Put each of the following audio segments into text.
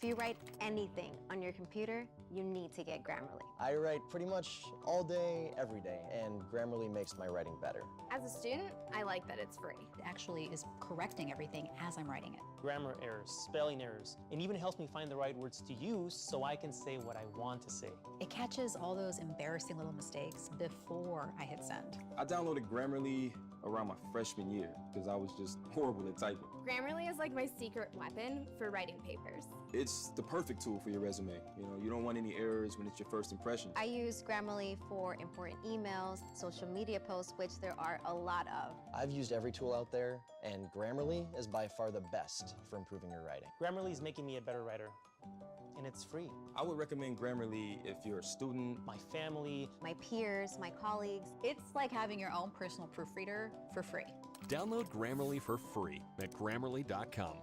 If you write anything on your computer, you need to get Grammarly. I write pretty much all day, every day, and Grammarly makes my writing better. As a student, I like that it's free. It actually is correcting everything as I'm writing it. Grammar errors, spelling errors, and even helps me find the right words to use so I can say what I want to say. It catches all those embarrassing little mistakes before I hit send. I downloaded Grammarly around my freshman year because I was just horrible at typing. Grammarly is like my secret weapon for writing papers. It's the perfect tool for your resume. You don't want any errors when it's your first impression. I use Grammarly for important emails, social media posts, which there are a lot of. I've used every tool out there, and Grammarly is by far the best for improving your writing. Grammarly is making me a better writer, and it's free. I would recommend Grammarly if you're a student. My family, My peers, my colleagues. It's like having your own personal proofreader for free. Download Grammarly for free at Grammarly.com.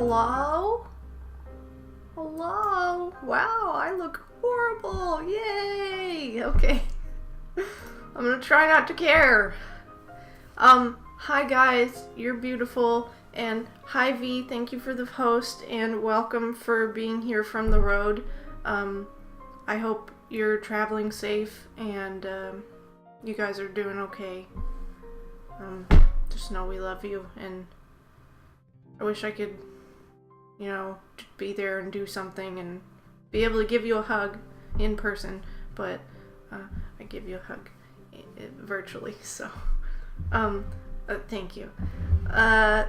Hello? Hello? Wow, I look horrible. Yay! Okay. I'm gonna try not to care. Hi guys, you're beautiful. And hi V, thank you for the host and welcome for being here from the road. I hope you're traveling safe and you guys are doing okay. Just know we love you, and I wish I could, you know, be there and do something and be able to give you a hug in person, but I give you a hug virtually, so thank you. I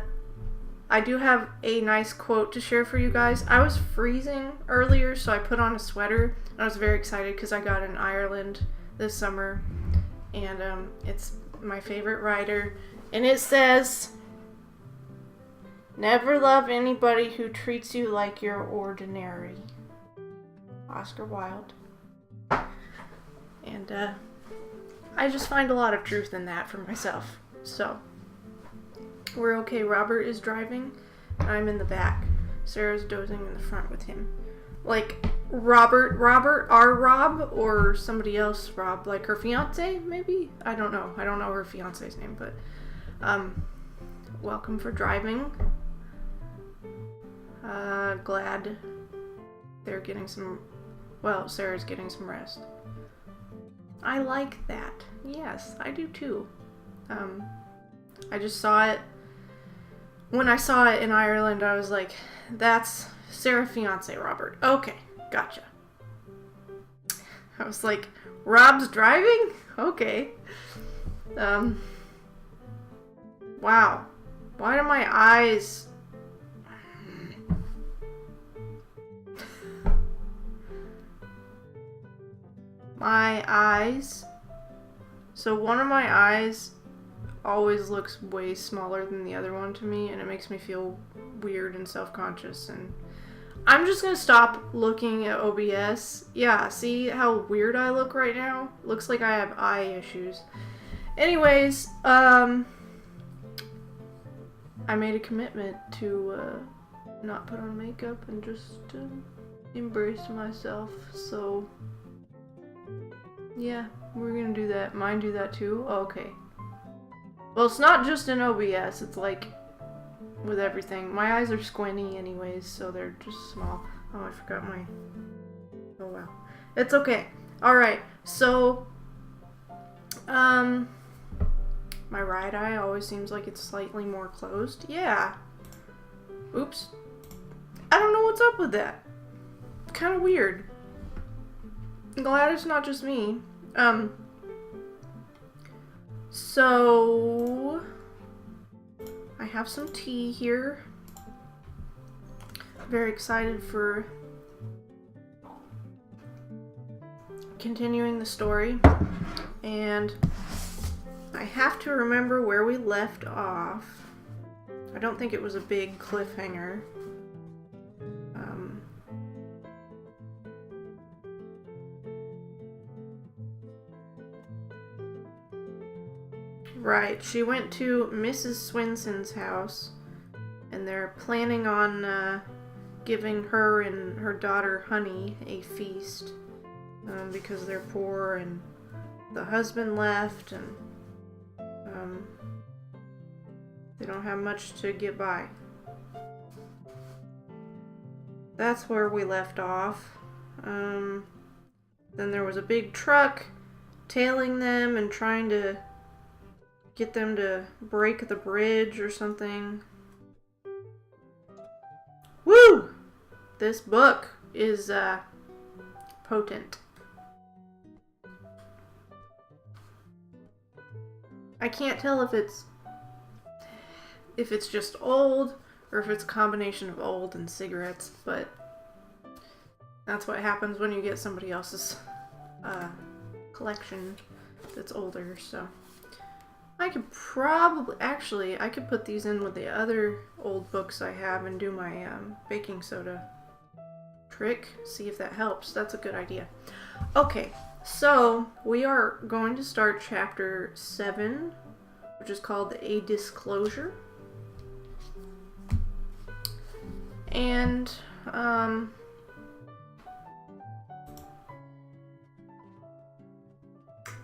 do have a nice quote to share for you guys. I was freezing earlier, so I put on a sweater. I was very excited because I got in Ireland this summer, and it's my favorite writer, and it says, "Never love anybody who treats you like you're ordinary." Oscar Wilde. And I just find a lot of truth in that for myself. So we're okay. Robert is driving, and I'm in the back. Sarah's dozing in the front with him. Like, Robert, our Rob, or somebody else Rob, like her fiance, maybe? I don't know. I don't know her fiance's name, but welcome for driving. Glad they're getting some, well, Sarah's getting some rest. I like that. Yes, I do too. I just saw it. When I saw it in Ireland, I was like, that's Sarah fiance Robert. Okay, gotcha. I was like, Rob's driving? Okay. Wow. Why do my eyes... My eyes... So one of my eyes always looks way smaller than the other one to me, and it makes me feel weird and self-conscious, and I'm just gonna stop looking at OBS. Yeah, see how weird I look right now? Looks like I have eye issues. Anyways, I made a commitment to not put on makeup and just embrace myself, so yeah, we're gonna do that. Mine do that too? Oh, okay. Well, it's not just in OBS, it's like with everything. My eyes are squinty anyways, so they're just small. Oh, I forgot my... Oh, wow. It's okay. Alright, so... My right eye always seems like it's slightly more closed. Yeah. Oops. I don't know what's up with that. It's kind of weird. I'm glad it's not just me. So, I have some tea here. Very excited for continuing the story. And I have to remember where we left off. I don't think it was a big cliffhanger. Right, she went to Mrs. Swinson's house, and they're planning on giving her and her daughter Honey a feast because they're poor and the husband left and they don't have much to get by. That's where we left off. Then there was a big truck tailing them and trying to get them to break the bridge or something. Woo! This book is potent. I can't tell if it's just old or if it's a combination of old and cigarettes, but that's what happens when you get somebody else's collection that's older, so. I could probably, actually, I could put these in with the other old books I have and do my baking soda trick, see if that helps. That's a good idea. Okay, so we are going to start chapter 7, which is called A Disclosure. And, I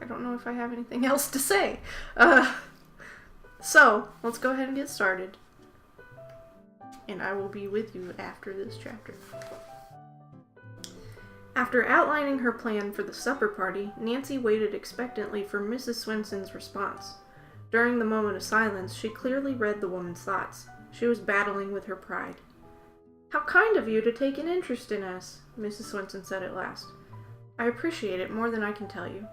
don't know if I have anything else to say. So, let's go ahead and get started. And I will be with you after this chapter. After outlining her plan for the supper party, Nancy waited expectantly for Mrs. Swenson's response. During the moment of silence, she clearly read the woman's thoughts. She was battling with her pride. "How kind of you to take an interest in us," Mrs. Swenson said at last. "I appreciate it more than I can tell you."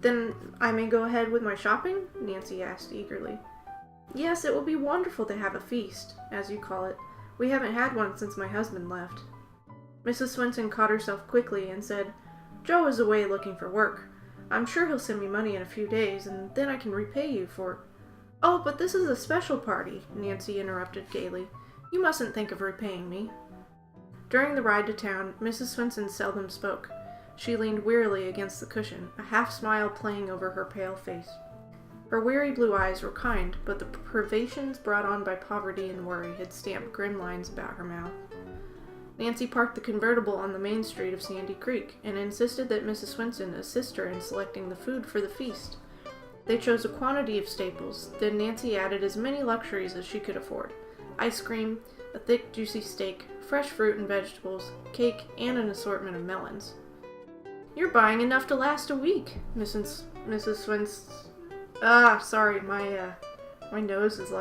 "Then I may go ahead with my shopping?" Nancy asked eagerly. "Yes, it will be wonderful to have a feast, as you call it. We haven't had one since my husband left." Mrs. Swenson caught herself quickly and said, "Joe is away looking for work. I'm sure he'll send me money in a few days, and then I can repay you for—" "Oh, but this is a special party," Nancy interrupted gaily. "You mustn't think of repaying me." During the ride to town, Mrs. Swenson seldom spoke. She leaned wearily against the cushion, a half-smile playing over her pale face. Her weary blue eyes were kind, but the privations brought on by poverty and worry had stamped grim lines about her mouth. Nancy parked the convertible on the main street of Sandy Creek and insisted that Mrs. Swenson assist her in selecting the food for the feast. They chose a quantity of staples, then Nancy added as many luxuries as she could afford: ice cream, a thick, juicy steak, fresh fruit and vegetables, cake, and an assortment of melons. "You're buying enough to last a week," Mrs. Swenson... sorry, my nose is,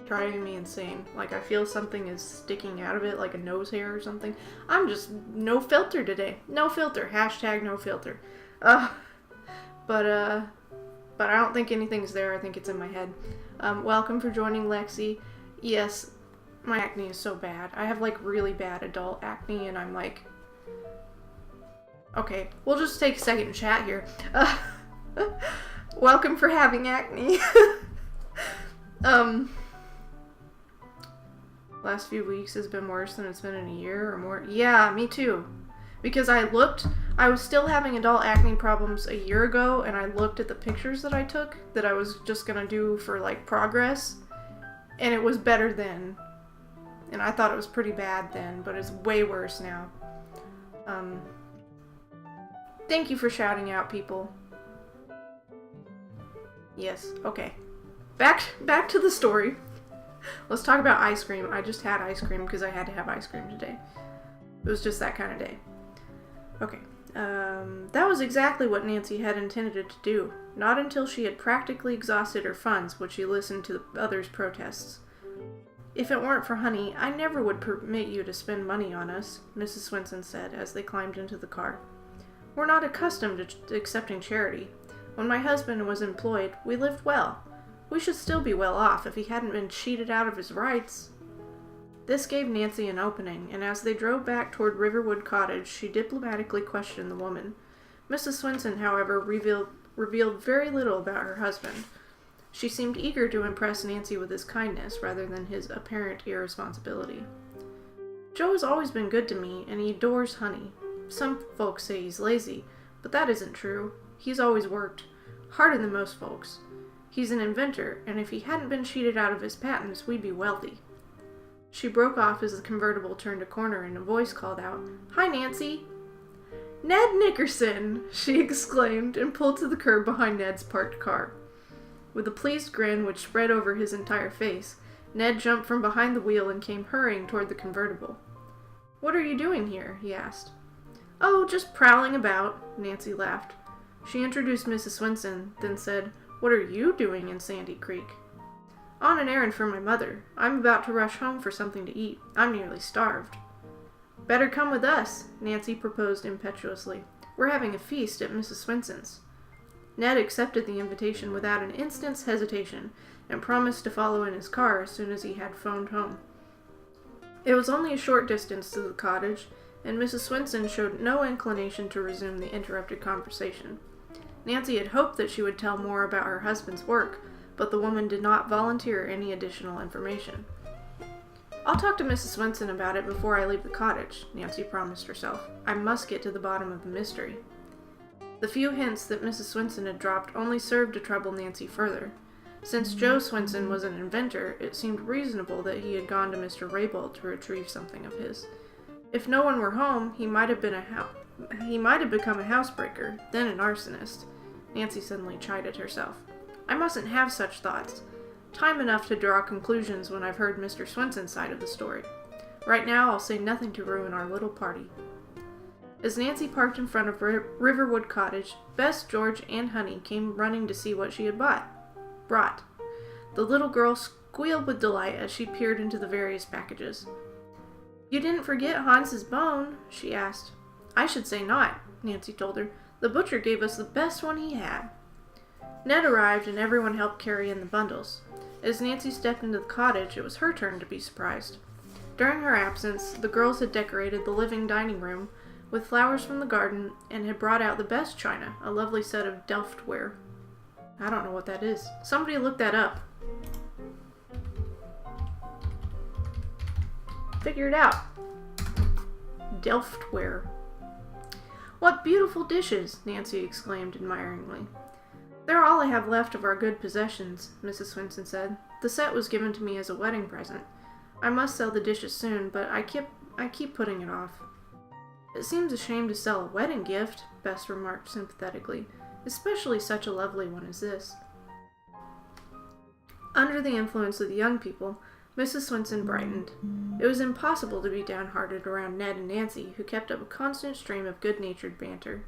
driving me insane. I feel something is sticking out of it, like a nose hair or something. I'm just no filter today. No filter. Hashtag no filter. But I don't think anything's there. I think it's in my head. Welcome for joining Lexi. Yes, my acne is so bad. I have, really bad adult acne, and I'm okay, we'll just take a second and chat here. Welcome for having acne. Last few weeks has been worse than it's been in a year or more. Yeah, me too. Because I was still having adult acne problems a year ago, and I looked at the pictures that I took that I was just gonna do for, progress, and it was better then. And I thought it was pretty bad then, but it's way worse now. Thank you for shouting out, people. Yes, okay. Back to the story. Let's talk about ice cream. I just had ice cream because I had to have ice cream today. It was just that kind of day. Okay. That was exactly what Nancy had intended to do. Not until she had practically exhausted her funds would she listen to the others' protests. "If it weren't for honey, I never would permit you to spend money on us," Mrs. Swenson said as they climbed into the car. "We're not accustomed to accepting charity. When my husband was employed, we lived well. We should still be well off if he hadn't been cheated out of his rights." This gave Nancy an opening, and as they drove back toward Riverwood Cottage, she diplomatically questioned the woman. Mrs. Swenson, however, revealed very little about her husband. She seemed eager to impress Nancy with his kindness rather than his apparent irresponsibility. "Joe has always been good to me, and he adores honey. Some folks say he's lazy, but that isn't true. He's always worked, harder than most folks. He's an inventor, and if he hadn't been cheated out of his patents, we'd be wealthy." She broke off as the convertible turned a corner and a voice called out, "Hi, Nancy!" "Ned Nickerson!" she exclaimed, and pulled to the curb behind Ned's parked car. With a pleased grin which spread over his entire face, Ned jumped from behind the wheel and came hurrying toward the convertible. "What are you doing here?" he asked. "Oh, just prowling about," Nancy laughed. She introduced Mrs. Swenson, then said, "What are you doing in Sandy Creek?" "On an errand for my mother. I'm about to rush home for something to eat. I'm nearly starved." "Better come with us," Nancy proposed impetuously. "We're having a feast at Mrs. Swenson's." Ned accepted the invitation without an instant's hesitation, and promised to follow in his car as soon as he had phoned home. It was only a short distance to the cottage, and Mrs. Swenson showed no inclination to resume the interrupted conversation. Nancy had hoped that she would tell more about her husband's work, but the woman did not volunteer any additional information. "I'll talk to Mrs. Swenson about it before I leave the cottage," Nancy promised herself. "I must get to the bottom of the mystery." The few hints that Mrs. Swenson had dropped only served to trouble Nancy further. Since Joe Swinson was an inventor, it seemed reasonable that he had gone to Mr. Raybould to retrieve something of his. If no one were home, he might have become a housebreaker, then an arsonist. Nancy suddenly chided herself. I mustn't have such thoughts. Time enough to draw conclusions when I've heard Mr. Swinson's side of the story. Right now, I'll say nothing to ruin our little party. As Nancy parked in front of Riverwood Cottage, Bess, George, and Honey came running to see what she had brought. The little girl squealed with delight as she peered into the various packages. You didn't forget Hans's bone? She asked. I should say not, Nancy told her. The butcher gave us the best one he had. Ned arrived and everyone helped carry in the bundles. As Nancy stepped into the cottage, it was her turn to be surprised. During her absence, the girls had decorated the living dining room with flowers from the garden and had brought out the best china, a lovely set of Delftware. I don't know what that is. Somebody look that up. Figure it out. Delftware. What beautiful dishes, Nancy exclaimed admiringly. They're all I have left of our good possessions, Mrs. Swinson said. The set was given to me as a wedding present. I must sell the dishes soon, but I keep putting it off. It seems a shame to sell a wedding gift, Bess remarked sympathetically, especially such a lovely one as this. Under the influence of the young people, Mrs. Swinson brightened. It was impossible to be downhearted around Ned and Nancy, who kept up a constant stream of good-natured banter.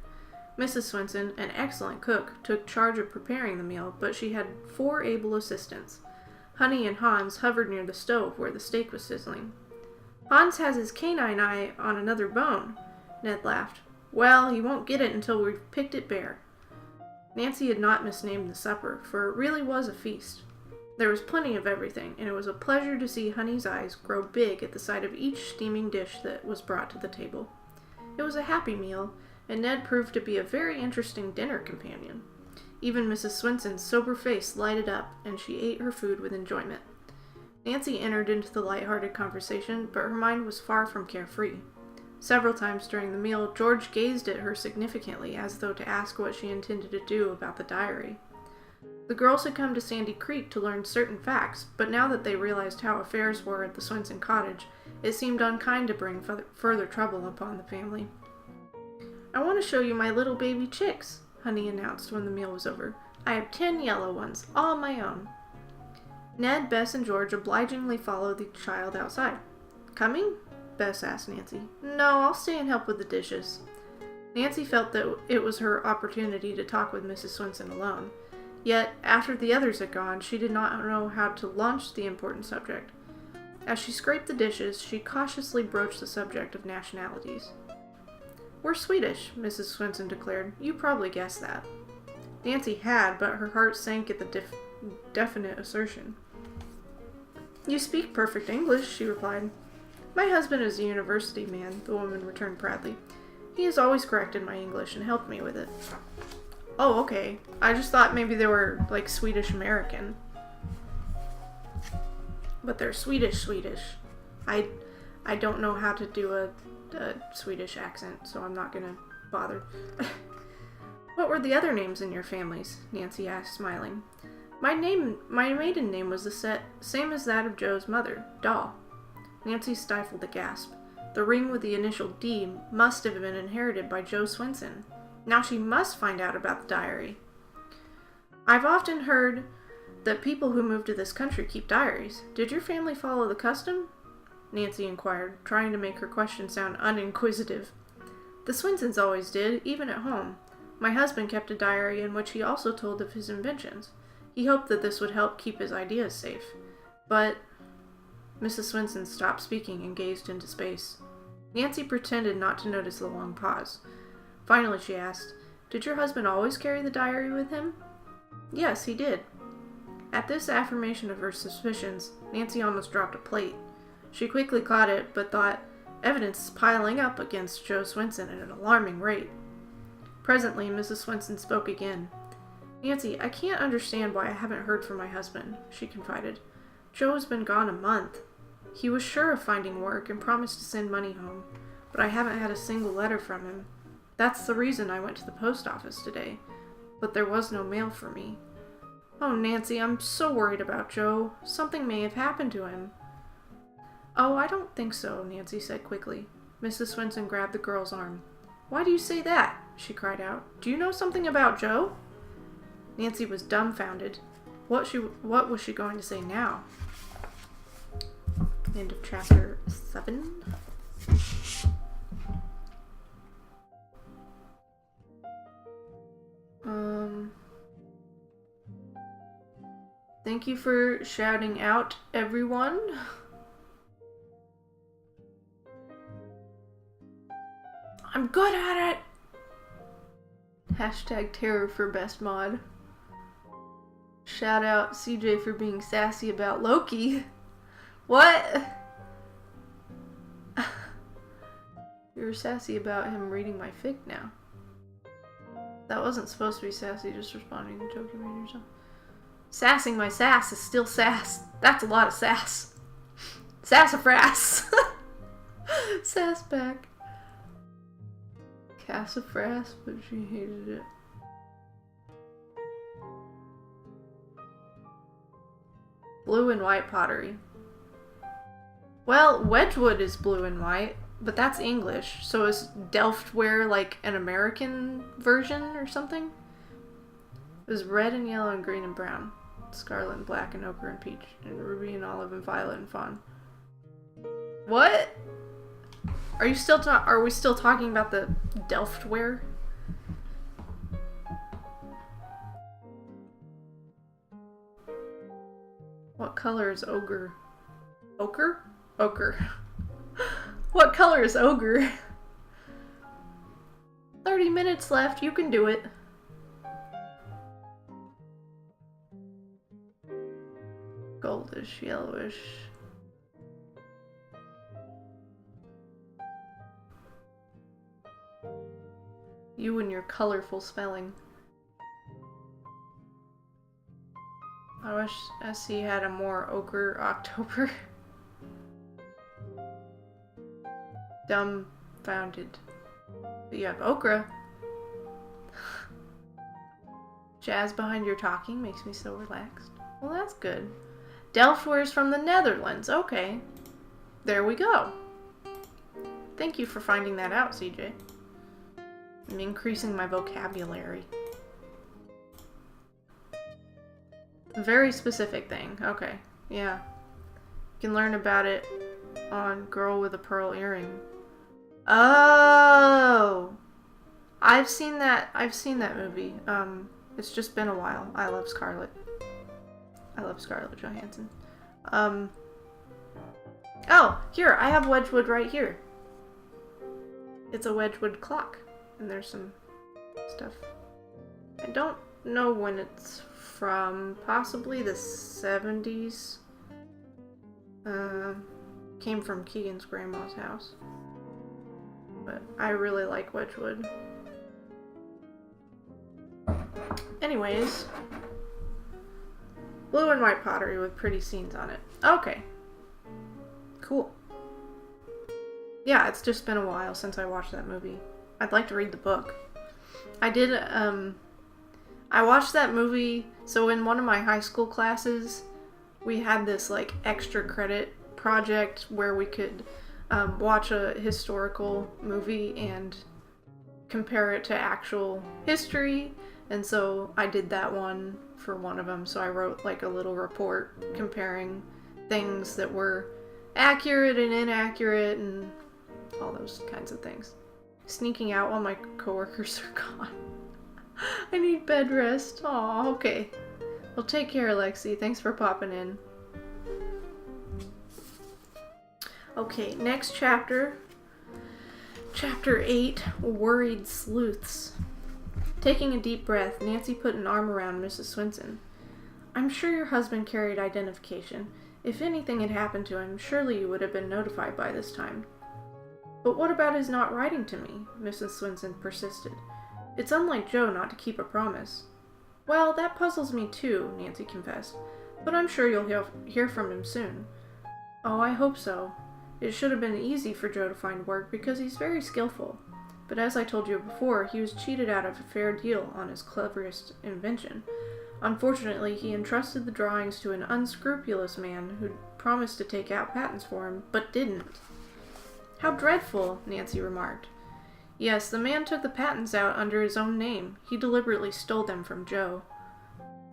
Mrs. Swinson, an excellent cook, took charge of preparing the meal, but she had 4 able assistants. Honey and Hans hovered near the stove where the steak was sizzling. Hans has his canine eye on another bone, Ned laughed. Well, he won't get it until we've picked it bare. Nancy had not misnamed the supper, for it really was a feast. There was plenty of everything, and it was a pleasure to see Honey's eyes grow big at the sight of each steaming dish that was brought to the table. It was a happy meal, and Ned proved to be a very interesting dinner companion. Even Mrs. Swinson's sober face lighted up, and she ate her food with enjoyment. Nancy entered into the light-hearted conversation, but her mind was far from carefree. Several times during the meal, George gazed at her significantly, as though to ask what she intended to do about the diary. The girls had come to Sandy Creek to learn certain facts, but now that they realized how affairs were at the Swinson cottage, it seemed unkind to bring further trouble upon the family. I want to show you my little baby chicks, Honey announced when the meal was over. I have 10 yellow ones, all my own. Ned, Bess, and George obligingly followed the child outside. Coming? Bess asked Nancy. No, I'll stay and help with the dishes. Nancy felt that it was her opportunity to talk with Mrs. Swinson alone. Yet, after the others had gone, she did not know how to launch the important subject. As she scraped the dishes, she cautiously broached the subject of nationalities. We're Swedish, Mrs. Swinson declared. You probably guessed that. Nancy had, but her heart sank at the definite assertion. You speak perfect English, she replied. My husband is a university man, the woman returned proudly. He has always corrected my English and helped me with it. Oh, okay. I just thought maybe they were, like, Swedish-American. But they're Swedish. I don't know how to do a Swedish accent, so I'm not gonna bother. What were the other names in your families? Nancy asked, smiling. My maiden name was the same as that of Joe's mother, Dahl. Nancy stifled a gasp. The ring with the initial D must have been inherited by Joe Swinson. Now she must find out about the diary. I've often heard that people who move to this country keep diaries. Did your family follow the custom? Nancy inquired, trying to make her question sound uninquisitive. The Swinsons always did, even at home. My husband kept a diary in which he also told of his inventions. He hoped that this would help keep his ideas safe. But Mrs. Swinson stopped speaking and gazed into space. Nancy pretended not to notice the long pause. Finally, she asked, Did your husband always carry the diary with him? Yes, he did. At this affirmation of her suspicions, Nancy almost dropped a plate. She quickly caught it, but thought, evidence is piling up against Joe Swinson at an alarming rate. Presently, Mrs. Swinson spoke again. Nancy, I can't understand why I haven't heard from my husband, she confided. Joe has been gone a month. He was sure of finding work and promised to send money home, but I haven't had a single letter from him. That's the reason I went to the post office today, but there was no mail for me. Oh, Nancy, I'm so worried about Joe. Something may have happened to him. Oh, I don't think so, Nancy said quickly. Mrs. Swenson grabbed the girl's arm. Why do you say that? She cried out. Do you know something about Joe? Nancy was dumbfounded. What was she going to say now? End of chapter 7. Thank you for shouting out, everyone. I'm good at it! Hashtag terror for best mod. Shout out CJ for being sassy about Loki. What? You're sassy about him reading my fic now. That wasn't supposed to be sassy, just responding to joke you made yourself. Sassing my sass is still sass. That's a lot of sass. Sassafras. Sass back. Sassafras, but she hated it. Blue and white pottery. Well, Wedgwood is blue and white, but that's English. So is Delftware like an American version or something? It was red and yellow and green and brown. Scarlet and black and ochre and peach. And ruby and olive and violet and fawn. What? Are we still talking about the Delftware? What color is ogre? Ochre? Ochre. What color is ogre? 30 minutes left. You can do it. Goldish, yellowish. You and your colorful spelling. I wish SC had a more ochre October. Dumbfounded. But you have okra. Jazz behind your talking makes me so relaxed. Well, that's good. Delftware's from the Netherlands. Okay. There we go. Thank you for finding that out, CJ. I'm increasing my vocabulary. A very specific thing. Okay. Yeah. You can learn about it on Girl with a Pearl Earring. Oh! I've seen that movie. It's just been a while. I love Scarlett. I love Scarlett Johansson. Oh, here, I have Wedgwood right here. It's a Wedgwood clock. And there's some stuff. I don't know when it's from. Possibly the 70s. Came from Keegan's grandma's house. But I really like Wedgwood. Anyways. Blue and white pottery with pretty scenes on it. Okay. Cool. Yeah, it's just been a while since I watched that movie. I'd like to read the book. I watched that movie, so in one of my high school classes, we had this, like, extra credit project where we could watch a historical movie and compare it to actual history, and so I did that one for one of them, so I wrote, like, a little report comparing things that were accurate and inaccurate and all those kinds of things. Sneaking out while my coworkers are gone. I need bed rest. Aw, okay. Well, take care, Lexi. Thanks for popping in. Okay, next chapter. Chapter 8, Worried Sleuths. Taking a deep breath, Nancy put an arm around Mrs. Swenson. I'm sure your husband carried identification. If anything had happened to him, surely you would have been notified by this time. But what about his not writing to me? Mrs. Swenson persisted. It's unlike Joe not to keep a promise. Well, that puzzles me too, Nancy confessed. But I'm sure you'll hear from him soon. Oh, I hope so. It should have been easy for Joe to find work because he's very skillful. But as I told you before, he was cheated out of a fair deal on his cleverest invention. Unfortunately, he entrusted the drawings to an unscrupulous man who promised to take out patents for him, but didn't. How dreadful, Nancy remarked. Yes, the man took the patents out under his own name. He deliberately stole them from Joe.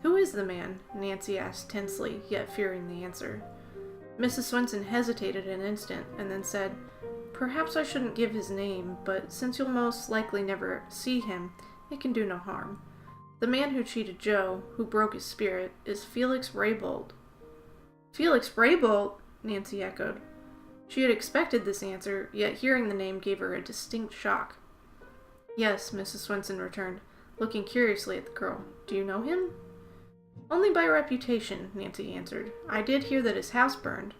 Who is the man? Nancy asked tensely, yet fearing the answer. Mrs. Swenson hesitated an instant, and then said, Perhaps I shouldn't give his name, but since you'll most likely never see him, it can do no harm. The man who cheated Joe, who broke his spirit, is Felix Raybould. Felix Raybould? Nancy echoed. She had expected this answer, yet hearing the name gave her a distinct shock. Yes, Mrs. Swenson returned, looking curiously at the girl. Do you know him? Only by reputation, Nancy answered. I did hear that his house burned.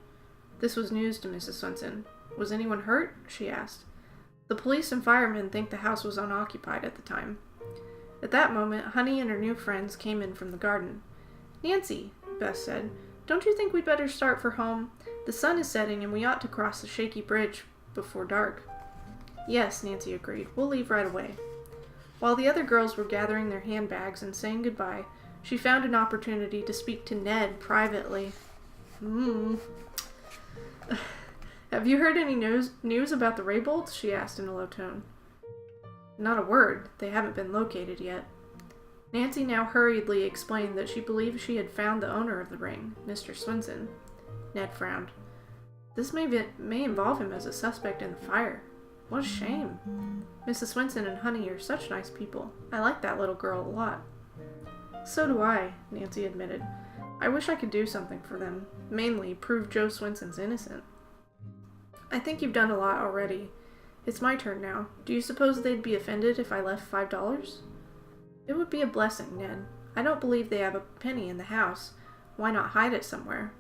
This was news to Mrs. Swenson. Was anyone hurt? She asked. The police and firemen think the house was unoccupied at the time. At that moment, Honey and her new friends came in from the garden. Nancy, Bess said, don't you think we'd better start for home? The sun is setting and we ought to cross the shaky bridge before dark. Yes, Nancy agreed. We'll leave right away. While the other girls were gathering their handbags and saying goodbye, she found an opportunity to speak to Ned privately. Have you heard any news about the Rayboulds? She asked in a low tone. Not a word. They haven't been located yet. Nancy now hurriedly explained that she believed she had found the owner of the ring, Mr. Swenson. Ned frowned. This may involve him as a suspect in the fire. What a shame. Mrs. Swenson and Honey are such nice people. I like that little girl a lot. So do I, Nancy admitted. I wish I could do something for them. Mainly, prove Joe Swenson's innocent. I think you've done a lot already. It's my turn now. Do you suppose they'd be offended if I left $5? It would be a blessing, Ned. I don't believe they have a penny in the house. Why not hide it somewhere?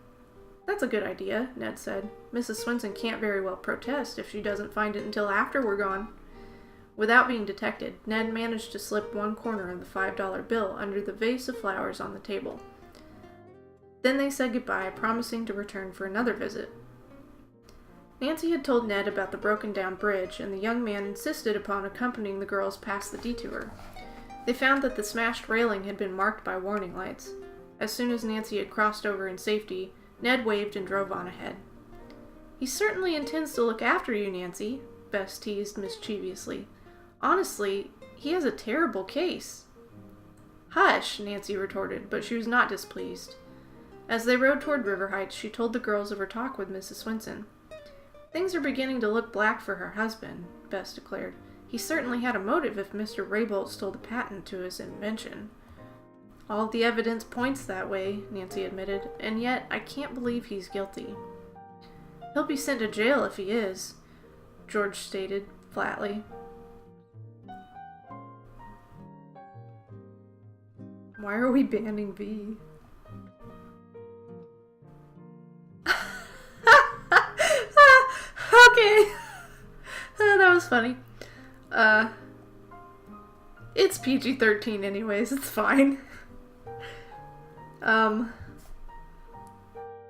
That's a good idea, Ned said. Mrs. Swenson can't very well protest if she doesn't find it until after we're gone. Without being detected, Ned managed to slip one corner of the $5 bill under the vase of flowers on the table. Then they said goodbye, promising to return for another visit. Nancy had told Ned about the broken-down bridge, and the young man insisted upon accompanying the girls past the detour. They found that the smashed railing had been marked by warning lights. As soon as Nancy had crossed over in safety, Ned waved and drove on ahead. He certainly intends to look after you, Nancy, Bess teased mischievously. Honestly, he has a terrible case. Hush, Nancy retorted, but she was not displeased. As they rode toward River Heights, she told the girls of her talk with Mrs. Swenson. Things are beginning to look black for her husband, Bess declared. He certainly had a motive if Mr. Raybould stole the patent to his invention. All the evidence points that way, Nancy admitted, and yet I can't believe he's guilty. He'll be sent to jail if he is, George stated flatly. Why are we banning V? Okay. That was funny. It's PG-13 anyways, it's fine.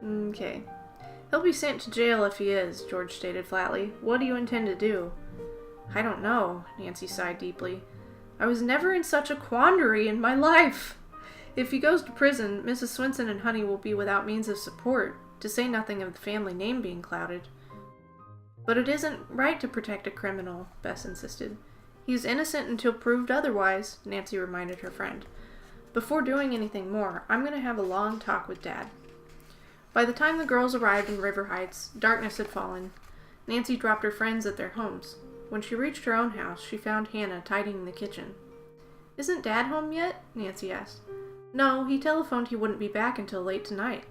Okay. He'll be sent to jail if he is, George stated flatly. What do you intend to do? I don't know, Nancy sighed deeply. I was never in such a quandary in my life. If he goes to prison, Mrs. Swenson and Honey will be without means of support, to say nothing of the family name being clouded. But it isn't right to protect a criminal, Bess insisted. He's innocent until proved otherwise, Nancy reminded her friend. Before doing anything more, I'm going to have a long talk with Dad. By the time the girls arrived in River Heights, darkness had fallen. Nancy dropped her friends at their homes. When she reached her own house, she found Hannah tidying the kitchen. Isn't Dad home yet? Nancy asked. No, he telephoned he wouldn't be back until late tonight.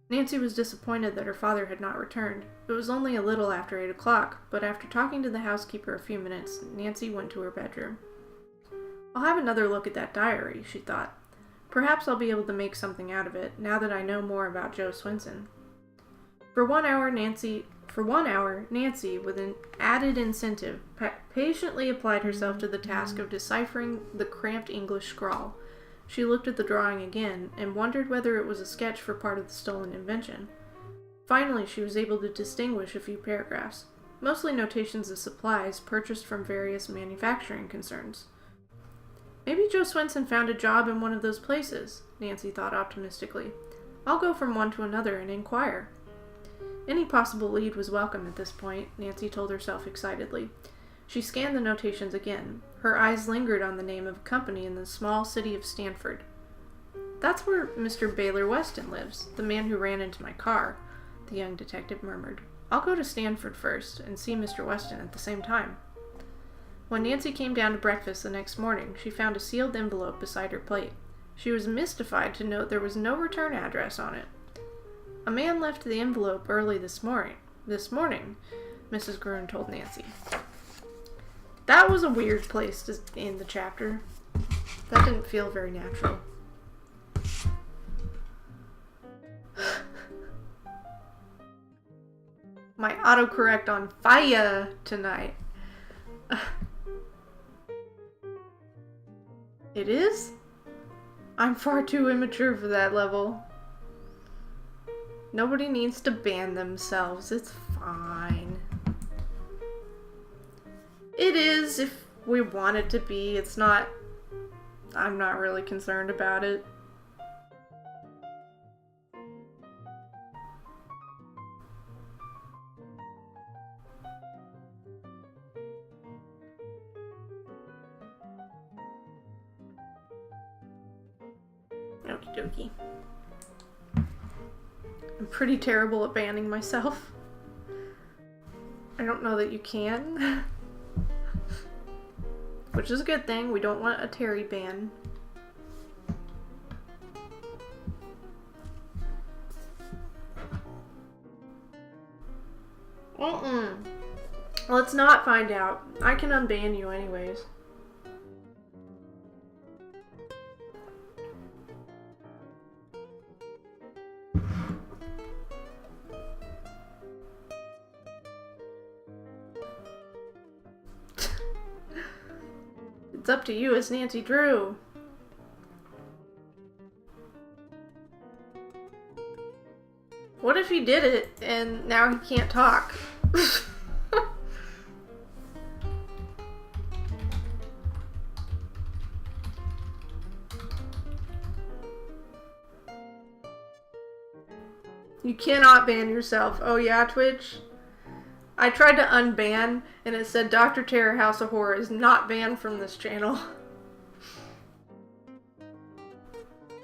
Nancy was disappointed that her father had not returned. It was only a little after 8 o'clock, but after talking to the housekeeper a few minutes, Nancy went to her bedroom. I'll have another look at that diary, she thought. Perhaps I'll be able to make something out of it, now that I know more about Joe Swenson. For one hour, Nancy, with an added incentive, patiently applied herself to the task of deciphering the cramped English scrawl. She looked at the drawing again, and wondered whether it was a sketch for part of the stolen invention. Finally, she was able to distinguish a few paragraphs, mostly notations of supplies purchased from various manufacturing concerns. Maybe Joe Swenson found a job in one of those places, Nancy thought optimistically. I'll go from one to another and inquire. Any possible lead was welcome at this point, Nancy told herself excitedly. She scanned the notations again. Her eyes lingered on the name of a company in the small city of Stanford. That's where Mr. Baylor Weston lives, the man who ran into my car, the young detective murmured. I'll go to Stanford first and see Mr. Weston at the same time. When Nancy came down to breakfast the next morning, she found a sealed envelope beside her plate. She was mystified to note there was no return address on it. A man left the envelope early this morning, Mrs. Gruen told Nancy. That was a weird place to end the chapter. That didn't feel very natural. My autocorrect on fire tonight. It is? I'm far too immature for that level. Nobody needs to ban themselves. It's fine. It is if we want it to be. It's not... I'm not really concerned about it. Okie dokie. I'm pretty terrible at banning myself. I don't know that you can. Which is a good thing. We don't want a Terry ban. Let's not find out. I can unban you anyways. It's up to you as Nancy Drew. What if he did it and now he can't talk? You cannot ban yourself. Oh yeah, Twitch? I tried to unban, and it said Dr. Terror House of Horror is not banned from this channel.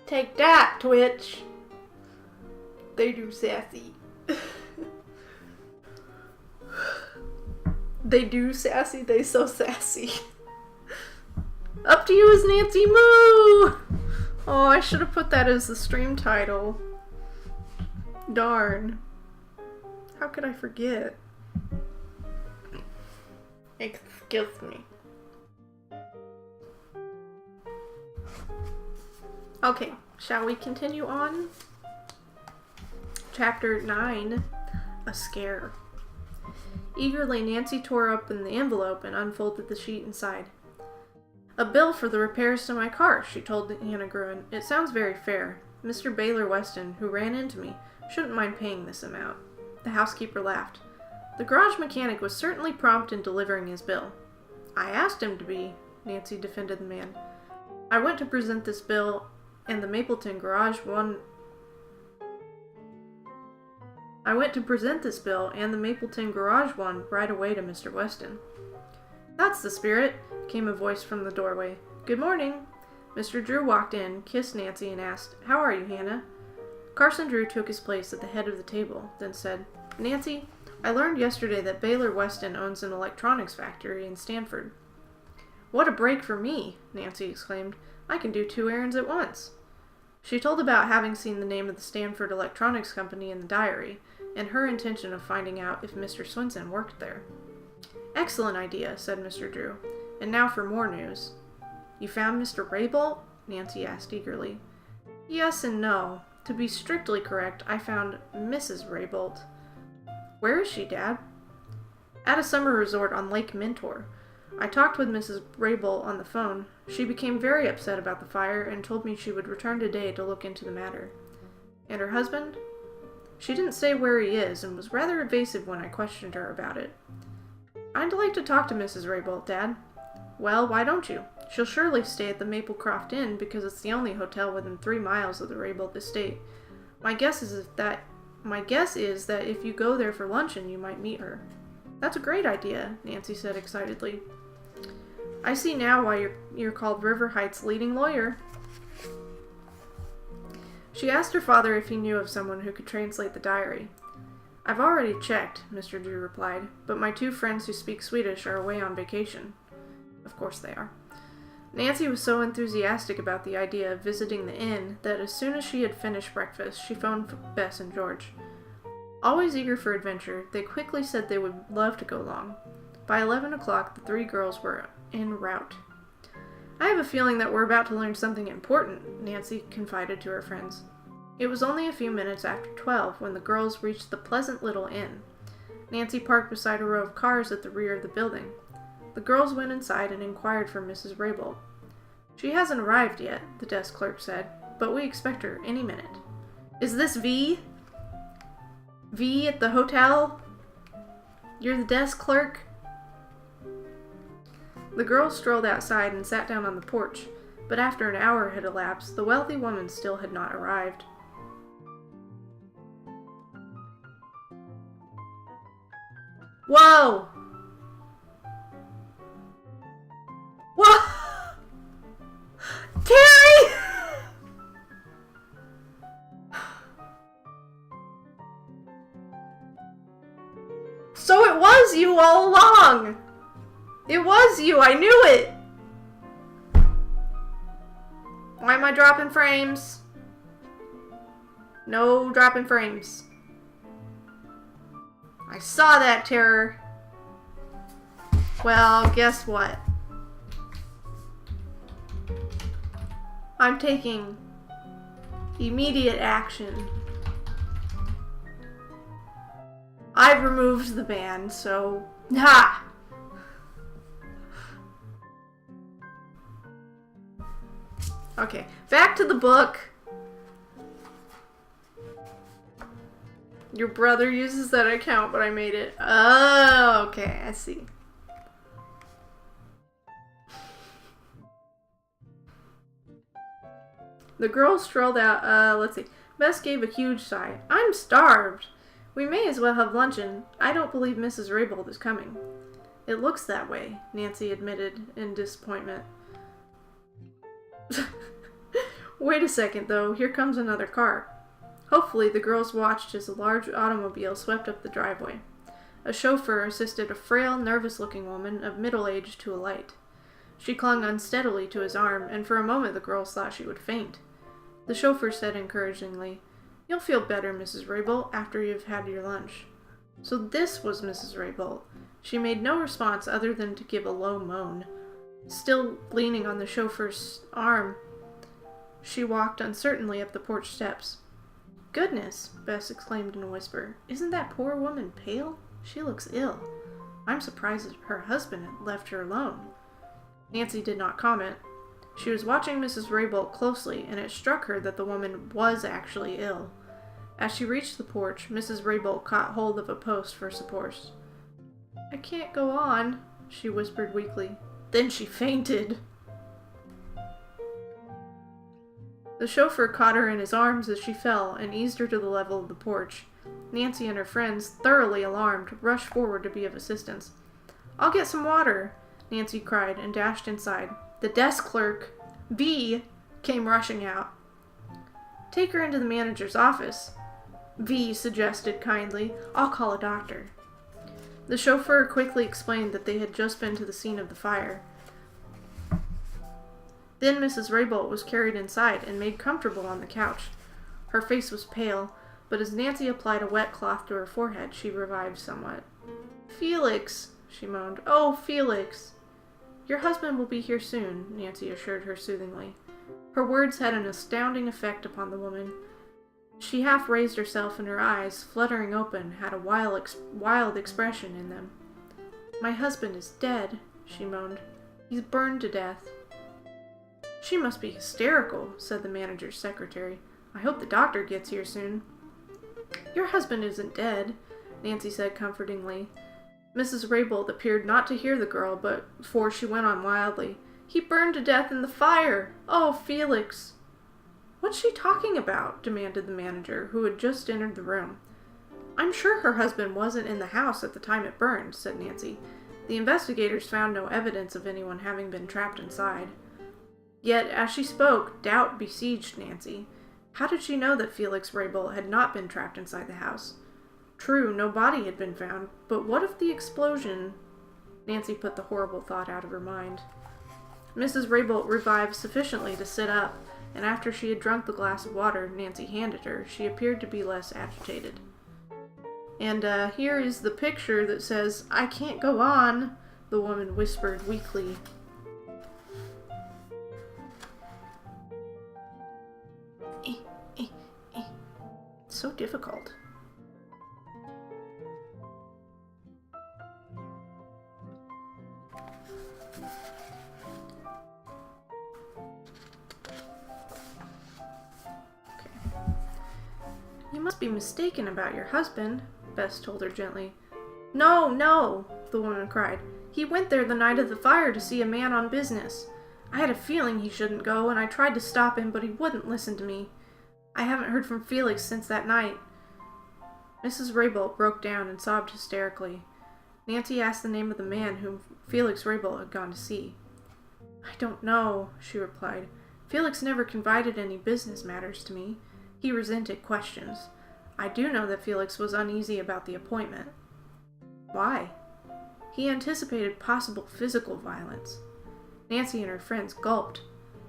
Take that, Twitch! They do sassy. They do sassy, they so sassy. Up to you as Nancy Moo! Oh, I should have put that as the stream title. Darn. How could I forget? Excuse me. Okay, shall we continue on? Chapter 9, A Scare. Eagerly, Nancy tore open the envelope and unfolded the sheet inside. A bill for the repairs to my car, she told Hannah Gruen. It sounds very fair. Mr. Baylor Weston, who ran into me, shouldn't mind paying this amount. The housekeeper laughed. The garage mechanic was certainly prompt in delivering his bill. I asked him to be, Nancy defended the man. I went to present this bill and the Mapleton Garage one right away to Mr. Weston. That's the spirit, came a voice from the doorway. Good morning. Mr. Drew walked in, kissed Nancy, and asked, How are you, Hannah? Carson Drew took his place at the head of the table, then said, Nancy, I learned yesterday that Baylor Weston owns an electronics factory in Stanford. What a break for me, Nancy exclaimed. I can do 2 errands at once. She told about having seen the name of the Stanford Electronics Company in the diary, and her intention of finding out if Mr. Swenson worked there. Excellent idea, said Mr. Drew. And now for more news. You found Mr. Raybolt? Nancy asked eagerly. Yes and no. To be strictly correct, I found Mrs. Raybolt. Where is she, Dad? At a summer resort on Lake Mentor. I talked with Mrs. Raybolt on the phone. She became very upset about the fire and told me she would return today to look into the matter. And her husband? She didn't say where he is and was rather evasive when I questioned her about it. I'd like to talk to Mrs. Raybolt, Dad. Well, why don't you? She'll surely stay at the Maplecroft Inn because it's the only hotel within 3 miles of the Raybould estate. My guess is that if you go there for luncheon, you might meet her." "That's a great idea," Nancy said excitedly. "I see now why you're called River Heights' leading lawyer." She asked her father if he knew of someone who could translate the diary. "I've already checked," Mr. Drew replied, "but my 2 friends who speak Swedish are away on vacation." Of course they are. Nancy was so enthusiastic about the idea of visiting the inn that as soon as she had finished breakfast, she phoned for Bess and George. Always eager for adventure, they quickly said they would love to go along. By 11 o'clock, the 3 girls were en route. "I have a feeling that we're about to learn something important," Nancy confided to her friends. It was only a few minutes after 12 when the girls reached the pleasant little inn. Nancy parked beside a row of cars at the rear of the building. The girls went inside and inquired for Mrs. Raybould. "She hasn't arrived yet," the desk clerk said, "but we expect her any minute." "Is this V? V at the hotel? You're the desk clerk?" The girls strolled outside and sat down on the porch, but after an hour had elapsed, the wealthy woman still had not arrived. "Whoa! Whoa! Terry!" "So it was you all along! It was you! I knew it!" "Why am I dropping frames?" "No dropping frames." "I saw that, Terror." "Well, guess what? I'm taking immediate action. I've removed the ban, so... Ha! Okay, back to the book. Your brother uses that account, but I made it. Oh, okay, I see. The girls strolled out. Let's see. Bess gave a huge sigh. "I'm starved. We may as well have luncheon. I don't believe Mrs. Raybould is coming." "It looks that way," Nancy admitted in disappointment. Wait a second, though. Here comes another car. Hopefully, the girls watched as a large automobile swept up the driveway. A chauffeur assisted a frail, nervous-looking woman of middle age to alight. She clung unsteadily to his arm, and for a moment the girls thought she would faint. The chauffeur said encouragingly, "You'll feel better, Mrs. Raybould, after you've had your lunch." So this was Mrs. Raybould. She made no response other than to give a low moan. Still leaning on the chauffeur's arm, she walked uncertainly up the porch steps. "Goodness," Bess exclaimed in a whisper. "Isn't that poor woman pale? She looks ill. I'm surprised that her husband had left her alone." Nancy did not comment. She was watching Mrs. Raybould closely, and it struck her that the woman was actually ill. As she reached the porch, Mrs. Raybould caught hold of a post for support. "I can't go on," she whispered weakly. Then she fainted. The chauffeur caught her in his arms as she fell and eased her to the level of the porch. Nancy and her friends, thoroughly alarmed, rushed forward to be of assistance. "I'll get some water," Nancy cried and dashed inside. The desk clerk, V, came rushing out. "Take her into the manager's office," V suggested kindly. "I'll call a doctor." The chauffeur quickly explained that they had just been to the scene of the fire. Then Mrs. Raybould was carried inside and made comfortable on the couch. Her face was pale, but as Nancy applied a wet cloth to her forehead, she revived somewhat. "Felix," she moaned. "Oh, Felix." "Your husband will be here soon," Nancy assured her soothingly. Her words had an astounding effect upon the woman. She half raised herself, and her eyes, fluttering open, had a wild expression in them. "My husband is dead," she moaned. "He's burned to death." "She must be hysterical," said the manager's secretary. "I hope the doctor gets here soon." "Your husband isn't dead," Nancy said comfortingly. Mrs. Raybould appeared not to hear the girl, but for she went on wildly. He burned to death in the fire. Oh, Felix. What's she talking about? Demanded the manager, who had just entered the room. I'm sure her husband wasn't in the house at the time it burned, said Nancy. The investigators found no evidence of anyone having been trapped inside. Yet, as she spoke, doubt besieged Nancy. How did she know that Felix Rabel had not been trapped inside the house? True, no body had been found, but what if the explosion... Nancy put the horrible thought out of her mind. Mrs. Rabel revived sufficiently to sit up, and after she had drunk the glass of water Nancy handed her, she appeared to be less agitated. And here is the picture that says, "I can't go on," the woman whispered weakly. So difficult. You must be mistaken about your husband, Bess told her gently. No, no, the woman cried. He went there the night of the fire to see a man on business. I had a feeling he shouldn't go, and I tried to stop him, but he wouldn't listen to me. I haven't heard from Felix since that night. Mrs. Rabel broke down and sobbed hysterically. Nancy asked the name of the man whom Felix Rabel had gone to see. I don't know, she replied. Felix never confided any business matters to me. He resented questions. I do know that Felix was uneasy about the appointment. Why? He anticipated possible physical violence. Nancy and her friends gulped.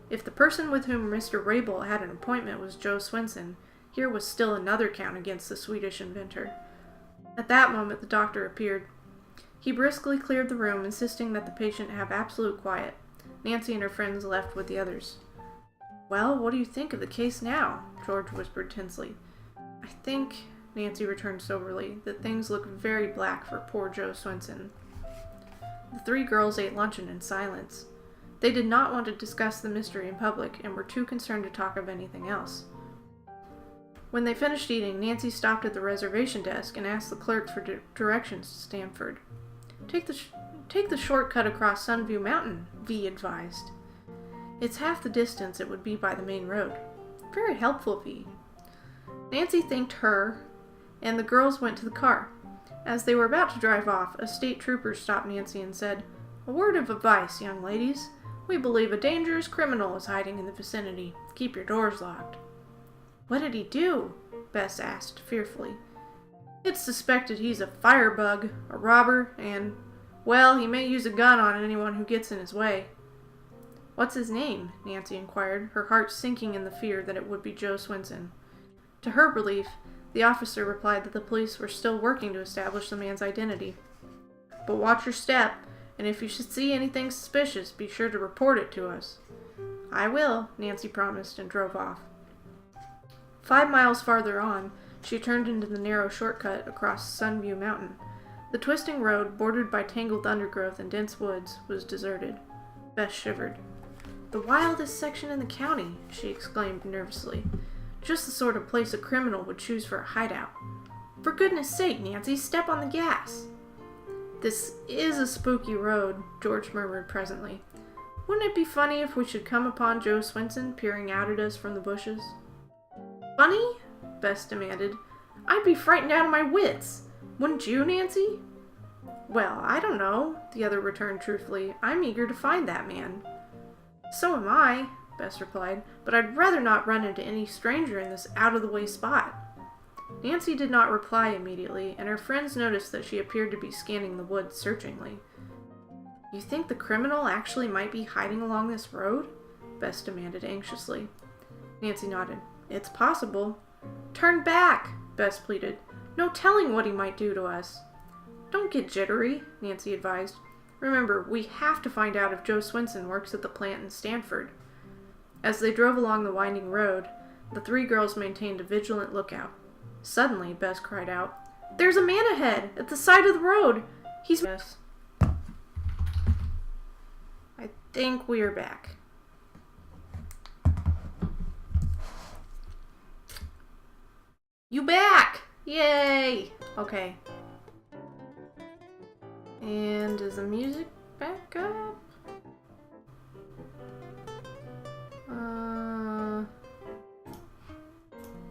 If the person with whom Mr. Rabel had an appointment was Joe Swenson, here was still another count against the Swedish inventor. At that moment the doctor appeared. He briskly cleared the room, insisting that the patient have absolute quiet. Nancy and her friends left with the others. Well, what do you think of the case now? George whispered tensely. I think, Nancy returned soberly, that things look very black for poor Joe Swenson. The three girls ate luncheon in silence. They did not want to discuss the mystery in public and were too concerned to talk of anything else. When they finished eating, Nancy stopped at the reservation desk and asked the clerk for directions to Stamford. Take the shortcut across Sunview Mountain, V advised. It's half the distance it would be by the main road. Very helpful, V. Nancy thanked her, and the girls went to the car. As they were about to drive off, a state trooper stopped Nancy and said, A word of advice, young ladies. We believe a dangerous criminal is hiding in the vicinity. Keep your doors locked. What did he do? Bess asked fearfully. It's suspected he's a firebug, a robber, and, well, he may use a gun on anyone who gets in his way. What's his name? Nancy inquired, her heart sinking in the fear that it would be Joe Swenson. To her relief, the officer replied that the police were still working to establish the man's identity. But watch your step, and if you should see anything suspicious, be sure to report it to us. I will, Nancy promised and drove off. 5 miles farther on, she turned into the narrow shortcut across Sunview Mountain. The twisting road, bordered by tangled undergrowth and dense woods, was deserted. Bess shivered. The wildest section in the county, she exclaimed nervously. Just the sort of place a criminal would choose for a hideout. For goodness sake, Nancy, step on the gas. This is a spooky road, George murmured presently. Wouldn't it be funny if we should come upon Joe Swenson peering out at us from the bushes? Funny? Bess demanded. I'd be frightened out of my wits. Wouldn't you, Nancy? Well, I don't know, the other returned truthfully. I'm eager to find that man. So am I, Bess replied, but I'd rather not run into any stranger in this out-of-the-way spot. Nancy did not reply immediately, and her friends noticed that she appeared to be scanning the woods searchingly. You think the criminal actually might be hiding along this road? Bess demanded anxiously. Nancy nodded. It's possible. Turn back, Bess pleaded. No telling what he might do to us. Don't get jittery, Nancy advised. Remember, we have to find out if Joe Swenson works at the plant in Stamford. As they drove along the winding road, the three girls maintained a vigilant lookout. Suddenly, Bess cried out, There's a man ahead, at the side of the road. He's... Bess. I think we are back. You back! Yay! Okay. And is the music back up?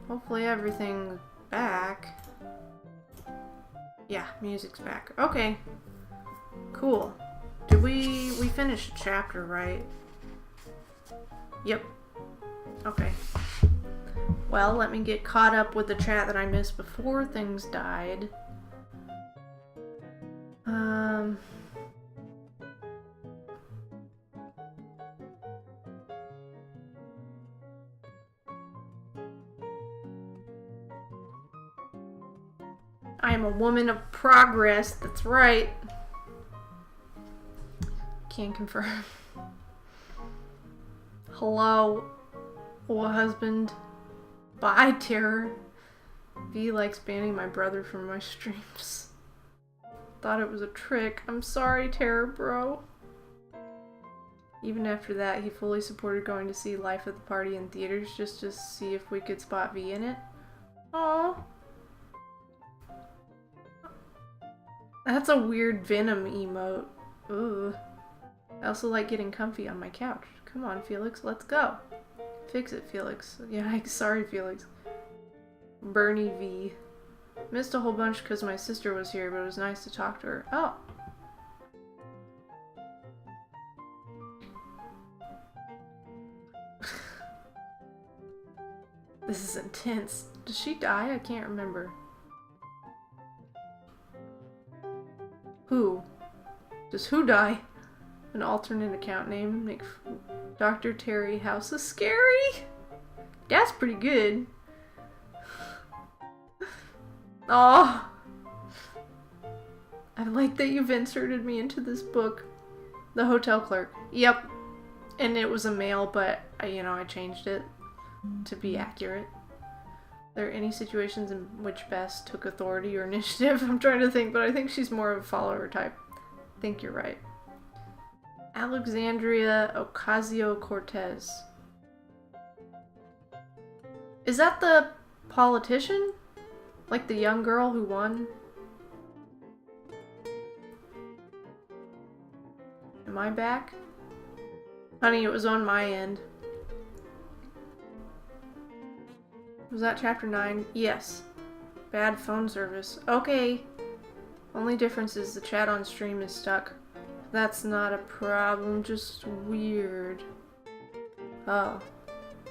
Hopefully everything's back. Yeah, music's back. Okay. Cool. Did we finished a chapter, right? Yep. Okay. Well, let me get caught up with the chat that I missed before things died. I am a woman of progress, that's right. Can confirm. Hello, husband. Bye, Terror. V likes banning my brother from my streams. Thought it was a trick. I'm sorry, Terror, bro. Even after that, he fully supported going to see Life at the Party in theaters just to see if we could spot V in it. Aww. That's a weird Venom emote. Ooh. I also like getting comfy on my couch. Come on, Felix, let's go. Fix it, Felix. Yeah, sorry, Felix. Bernie V. Missed a whole bunch because my sister was here, but it was nice to talk to her. Oh. This is intense. Does she die? I can't remember. Who? Does who die? An alternate account name. Make Dr. Terry House is scary? That's pretty good. Oh, I like that you've inserted me into this book. The hotel clerk. Yep. And it was a male, but I changed it to be accurate. Are there any situations in which Bess took authority or initiative? I'm trying to think, but I think she's more of a follower type. I think you're right. Alexandria Ocasio-Cortez. Is that the politician? Like the young girl who won? Am I back? Honey, it was on my end. Was that chapter 9? Yes. Bad phone service. Okay. Only difference is the chat on stream is stuck. That's not a problem, just weird. Oh.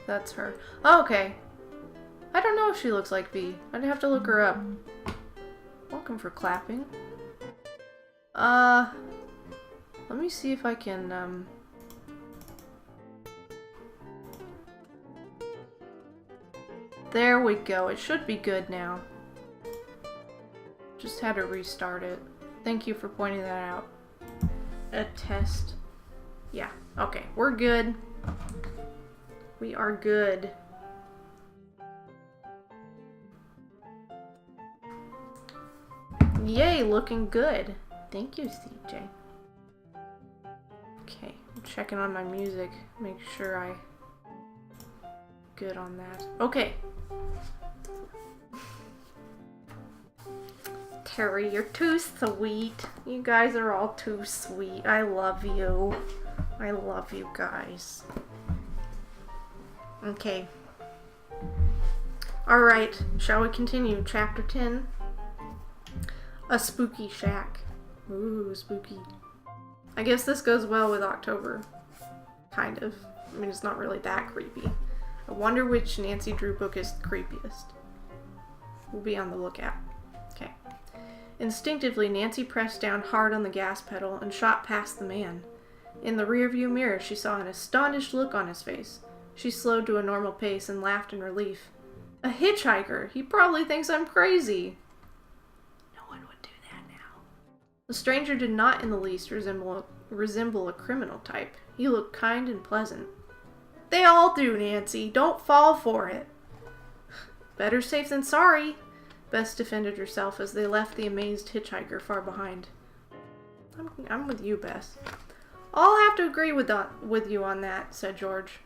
That's her. Oh, okay. I don't know if she looks like V. I'd have to look her up. Welcome for clapping. Let me see if I can, There we go. It should be good now. Just had to restart it. Thank you for pointing that out. A test. Yeah. Okay. We're good. We are good. Yay, looking good. Thank you, CJ. Okay, I'm checking on my music. Make sure I good on that. Okay. Terry, you're too sweet. You guys are all too sweet. I love you. I love you guys. Okay. Alright, shall we continue? Chapter 10. A spooky shack. Ooh, spooky. I guess this goes well with October. Kind of. I mean, it's not really that creepy. I wonder which Nancy Drew book is the creepiest. We'll be on the lookout. Okay. Instinctively, Nancy pressed down hard on the gas pedal and shot past the man. In the rearview mirror, she saw an astonished look on his face. She slowed to a normal pace and laughed in relief. A hitchhiker! He probably thinks I'm crazy! No one would do that now. The stranger did not in the least resemble a criminal type. He looked kind and pleasant. They all do, Nancy. Don't fall for it. Better safe than sorry. Bess defended herself as they left the amazed hitchhiker far behind. I'm with you, Bess. I'll have to agree with you on that, said George.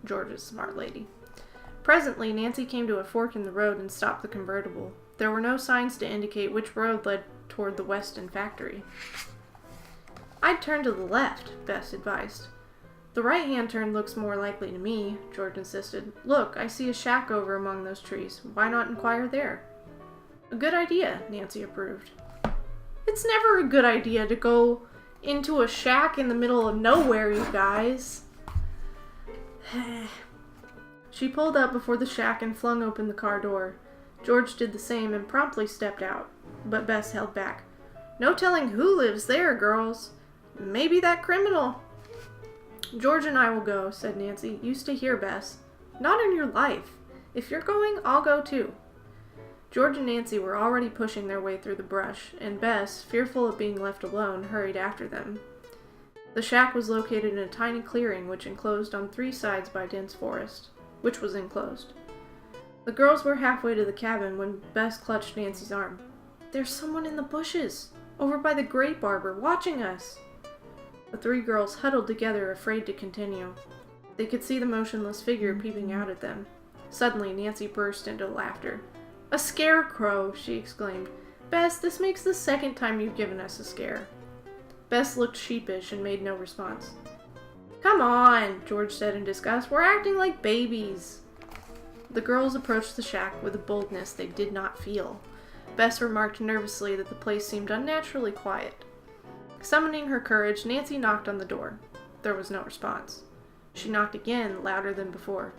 George is a smart lady. Presently, Nancy came to a fork in the road and stopped the convertible. There were no signs to indicate which road led toward the Weston factory. I'd turn to the left, Bess advised. The right-hand turn looks more likely to me, George insisted. Look, I see a shack over among those trees. Why not inquire there? A good idea, Nancy approved. It's never a good idea to go into a shack in the middle of nowhere, you guys. She pulled up before the shack and flung open the car door. George did the same and promptly stepped out, but Bess held back. No telling who lives there, girls. Maybe that criminal. George and I will go, said Nancy. You stay here, Bess. Not in your life. If you're going, I'll go too. George and Nancy were already pushing their way through the brush, and Bess, fearful of being left alone, hurried after them. The shack was located in a tiny clearing which enclosed on 3 sides by dense forest, which was enclosed. The girls were halfway to the cabin when Bess clutched Nancy's arm. There's someone in the bushes, over by the grape arbor, watching us. The 3 girls huddled together, afraid to continue. They could see the motionless figure peeping out at them. Suddenly, Nancy burst into laughter. A scarecrow, she exclaimed. Bess, this makes the 2nd time you've given us a scare. Bess looked sheepish and made no response. Come on, George said in disgust. We're acting like babies. The girls approached the shack with a boldness they did not feel. Bess remarked nervously that the place seemed unnaturally quiet. Summoning her courage, Nancy knocked on the door. There was no response. She knocked again, louder than before.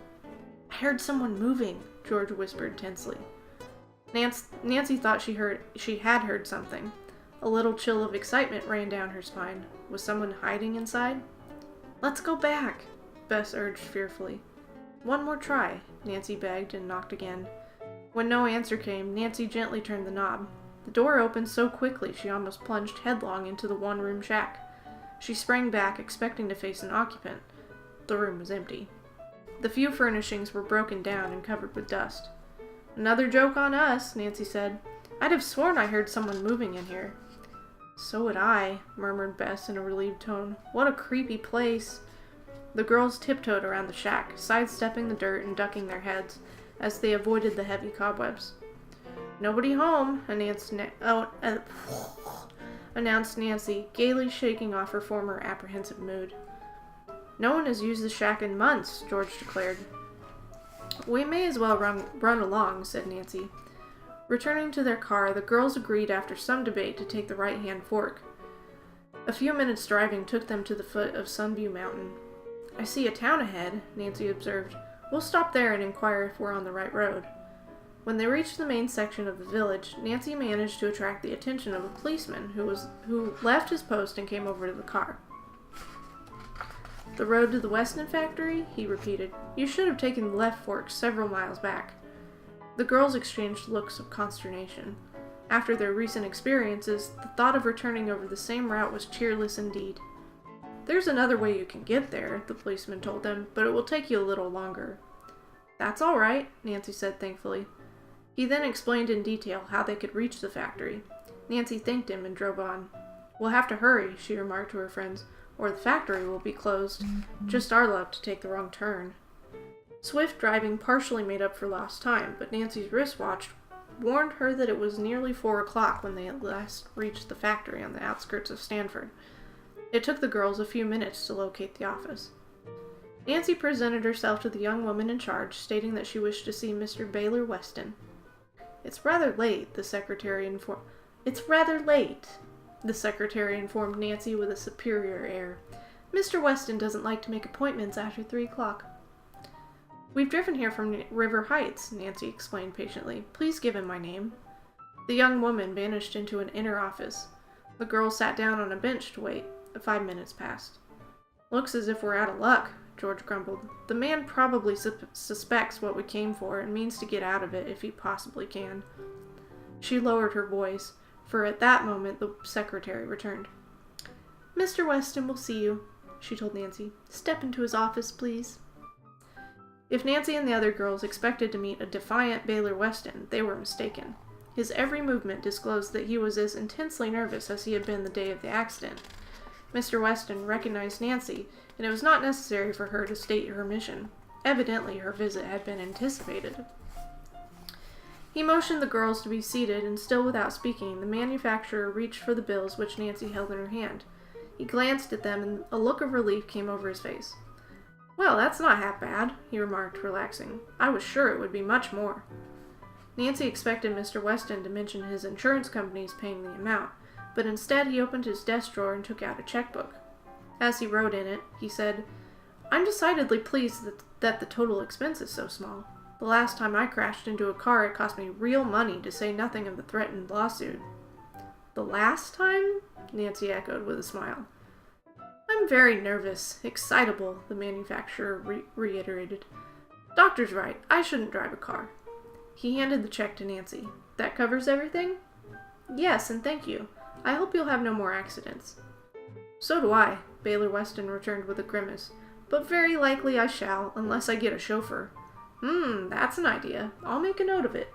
I heard someone moving, George whispered tensely. Nancy thought she had heard something. A little chill of excitement ran down her spine. Was someone hiding inside? Let's go back, Bess urged fearfully. One more try, Nancy begged and knocked again. When no answer came, Nancy gently turned the knob. The door opened so quickly she almost plunged headlong into the one-room shack. She sprang back, expecting to face an occupant. The room was empty. The few furnishings were broken down and covered with dust. Another joke on us, Nancy said. I'd have sworn I heard someone moving in here. So would I, murmured Bess in a relieved tone. What a creepy place. The girls tiptoed around the shack, sidestepping the dirt and ducking their heads as they avoided the heavy cobwebs. Nobody home, announced Nancy, gaily shaking off her former apprehensive mood. No one has used the shack in months, George declared. We may as well run along, said Nancy. Returning to their car, the girls agreed after some debate to take the right-hand fork. A few minutes' driving took them to the foot of Sunview Mountain. I see a town ahead, Nancy observed. We'll stop there and inquire if we're on the right road. When they reached the main section of the village, Nancy managed to attract the attention of a policeman who left his post and came over to the car. The road to the Weston factory? He repeated. You should have taken the left fork several miles back. The girls exchanged looks of consternation. After their recent experiences, the thought of returning over the same route was cheerless indeed. There's another way you can get there, the policeman told them, but it will take you a little longer. That's all right, Nancy said thankfully. He then explained in detail how they could reach the factory. Nancy thanked him and drove on. We'll have to hurry, she remarked to her friends, or the factory will be closed. Just our luck to take the wrong turn. Swift driving partially made up for lost time, but Nancy's wristwatch warned her that it was nearly 4 o'clock when they at last reached the factory on the outskirts of Stanford. It took the girls a few minutes to locate the office. Nancy presented herself to the young woman in charge, stating that she wished to see Mr. Baylor Weston. It's rather late, the secretary informed Nancy with a superior air. Mr. Weston doesn't like to make appointments after 3 o'clock. We've driven here from River Heights, Nancy explained patiently. Please give him my name. The young woman vanished into an inner office. The girl sat down on a bench to wait. 5 minutes passed. Looks as if we're out of luck, George grumbled. The man probably suspects what we came for and means to get out of it if he possibly can. She lowered her voice, for at that moment the secretary returned. Mr. Weston will see you, she told Nancy. Step into his office, please. If Nancy and the other girls expected to meet a defiant Baylor Weston, they were mistaken. His every movement disclosed that he was as intensely nervous as he had been the day of the accident. Mr. Weston recognized Nancy, and it was not necessary for her to state her mission. Evidently, her visit had been anticipated. He motioned the girls to be seated, and still without speaking, the manufacturer reached for the bills which Nancy held in her hand. He glanced at them, and a look of relief came over his face. Well, that's not half bad, he remarked, relaxing. I was sure it would be much more. Nancy expected Mr. Weston to mention his insurance company's paying the amount, but instead he opened his desk drawer and took out a checkbook. As he wrote in it, he said, I'm decidedly pleased that the total expense is so small. The last time I crashed into a car, it cost me real money, to say nothing of the threatened lawsuit. The last time? Nancy echoed with a smile. I'm very nervous, excitable, the manufacturer reiterated. Doctor's right, I shouldn't drive a car. He handed the check to Nancy. That covers everything? Yes, and thank you. I hope you'll have no more accidents. So do I, Baylor Weston returned with a grimace. But very likely I shall, unless I get a chauffeur. That's an idea. I'll make a note of it.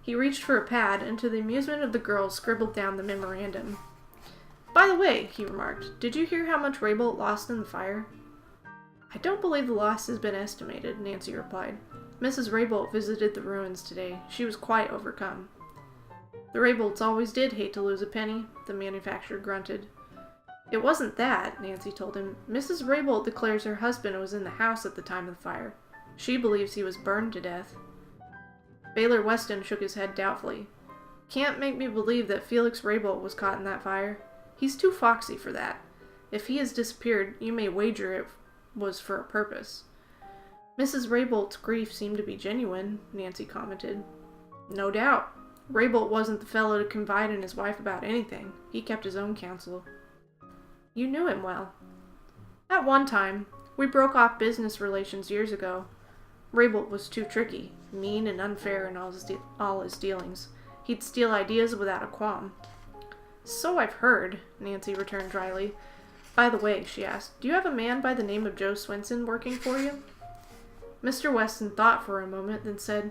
He reached for a pad, and to the amusement of the girls, scribbled down the memorandum. By the way, he remarked, did you hear how much Raybolt lost in the fire? I don't believe the loss has been estimated, Nancy replied. Mrs. Raybolt visited the ruins today. She was quite overcome. The Raybolts always did hate to lose a penny, the manufacturer grunted. It wasn't that, Nancy told him. Mrs. Raybolt declares her husband was in the house at the time of the fire. She believes he was burned to death. Baylor Weston shook his head doubtfully. Can't make me believe that Felix Raybolt was caught in that fire. He's too foxy for that. If he has disappeared, you may wager it was for a purpose. Mrs. Raybolt's grief seemed to be genuine, Nancy commented. No doubt. Raybolt wasn't the fellow to confide in his wife about anything. He kept his own counsel. You knew him well. At one time. We broke off business relations years ago. Raybolt was too tricky, mean and unfair in all his dealings. He'd steal ideas without a qualm. So I've heard, Nancy returned dryly. By the way, she asked, do you have a man by the name of Joe Swenson working for you? Mr. Weston thought for a moment, then said,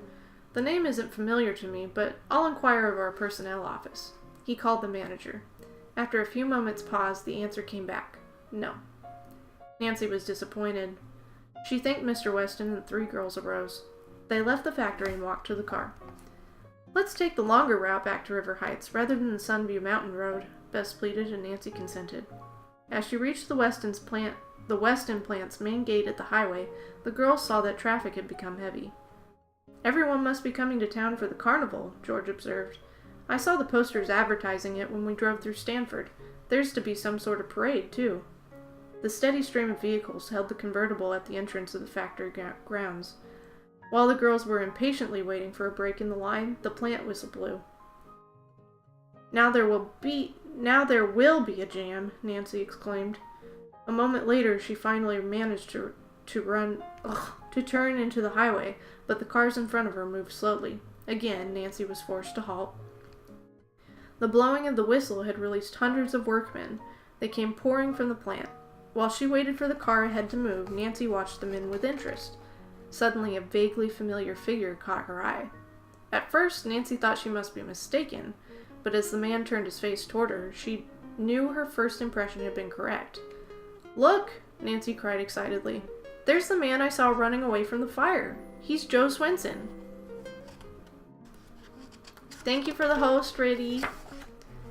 the name isn't familiar to me, but I'll inquire of our personnel office. He called the manager. After a few moments' pause, the answer came back. No. Nancy was disappointed. She thanked Mr. Weston, and the three girls arose. They left the factory and walked to the car. Let's take the longer route back to River Heights, rather than the Sunview Mountain Road, Bess pleaded, and Nancy consented. As she reached the Weston plant's main gate at the highway, the girls saw that traffic had become heavy. Everyone must be coming to town for the carnival, George observed. I saw the posters advertising it when we drove through Stanford. There's to be some sort of parade, too. The steady stream of vehicles held the convertible at the entrance of the factory grounds. While the girls were impatiently waiting for a break in the line, the plant whistle blew. Now there will be a jam, Nancy exclaimed. A moment later, she finally managed to turn into the highway, but the cars in front of her moved slowly. Again, Nancy was forced to halt. The blowing of the whistle had released hundreds of workmen. They came pouring from the plant. While she waited for the car ahead to move, Nancy watched them in with interest. Suddenly, a vaguely familiar figure caught her eye. At first, Nancy thought she must be mistaken, but as the man turned his face toward her, she knew her first impression had been correct. Look! Nancy cried excitedly. There's the man I saw running away from the fire. He's Joe Swenson. Thank you for the host, Riddy.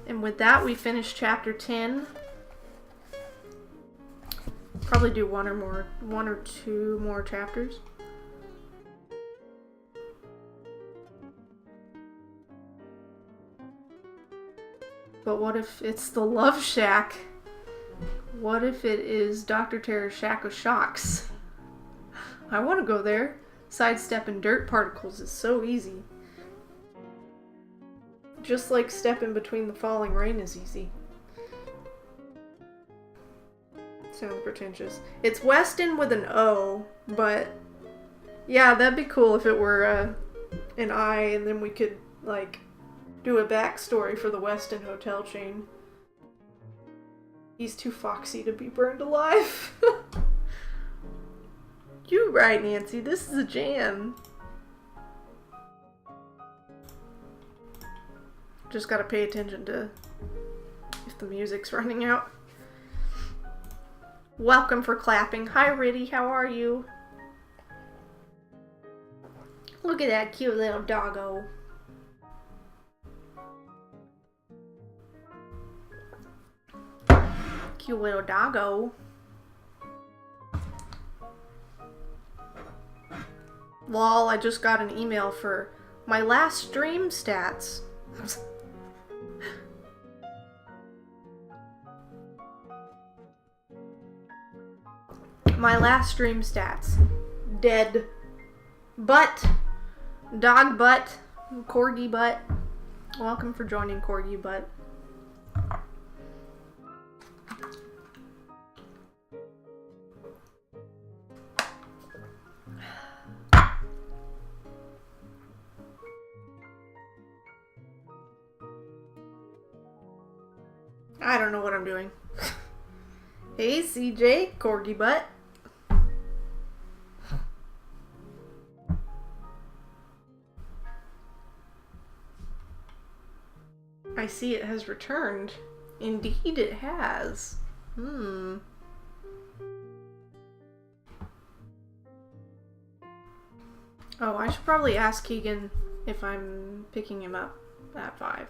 And with that, we finish chapter 10. Probably do one or two more chapters. But what if it's the Love Shack? What if it is Dr. Terror's Shack of Shocks? I want to go there. Sidestepping dirt particles is so easy. Just like stepping between the falling rain is easy. Sounds pretentious. It's Weston with an O, but yeah, that'd be cool if it were an I, and then we could, like, do a backstory for the Weston hotel chain. He's too foxy to be burned alive. You're right, Nancy. This is a jam. Just gotta pay attention to if the music's running out. Welcome for clapping. Hi, Riddy. How are you? Look at that cute little doggo. Cute little doggo. Lol, I just got an email for my last stream stats. My last stream stats. Dead. Butt. Dog butt. Corgi butt. Welcome for joining Corgi butt. I don't know what I'm doing. Hey CJ, Corgi butt. I see it has returned. Indeed it has. Oh, I should probably ask Keegan if I'm picking him up at 5.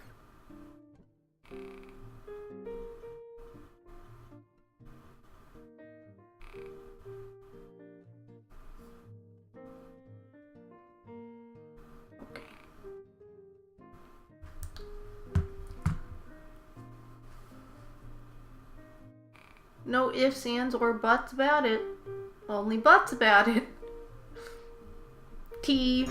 No ifs, ands, or buts about it. Only buts about it. T.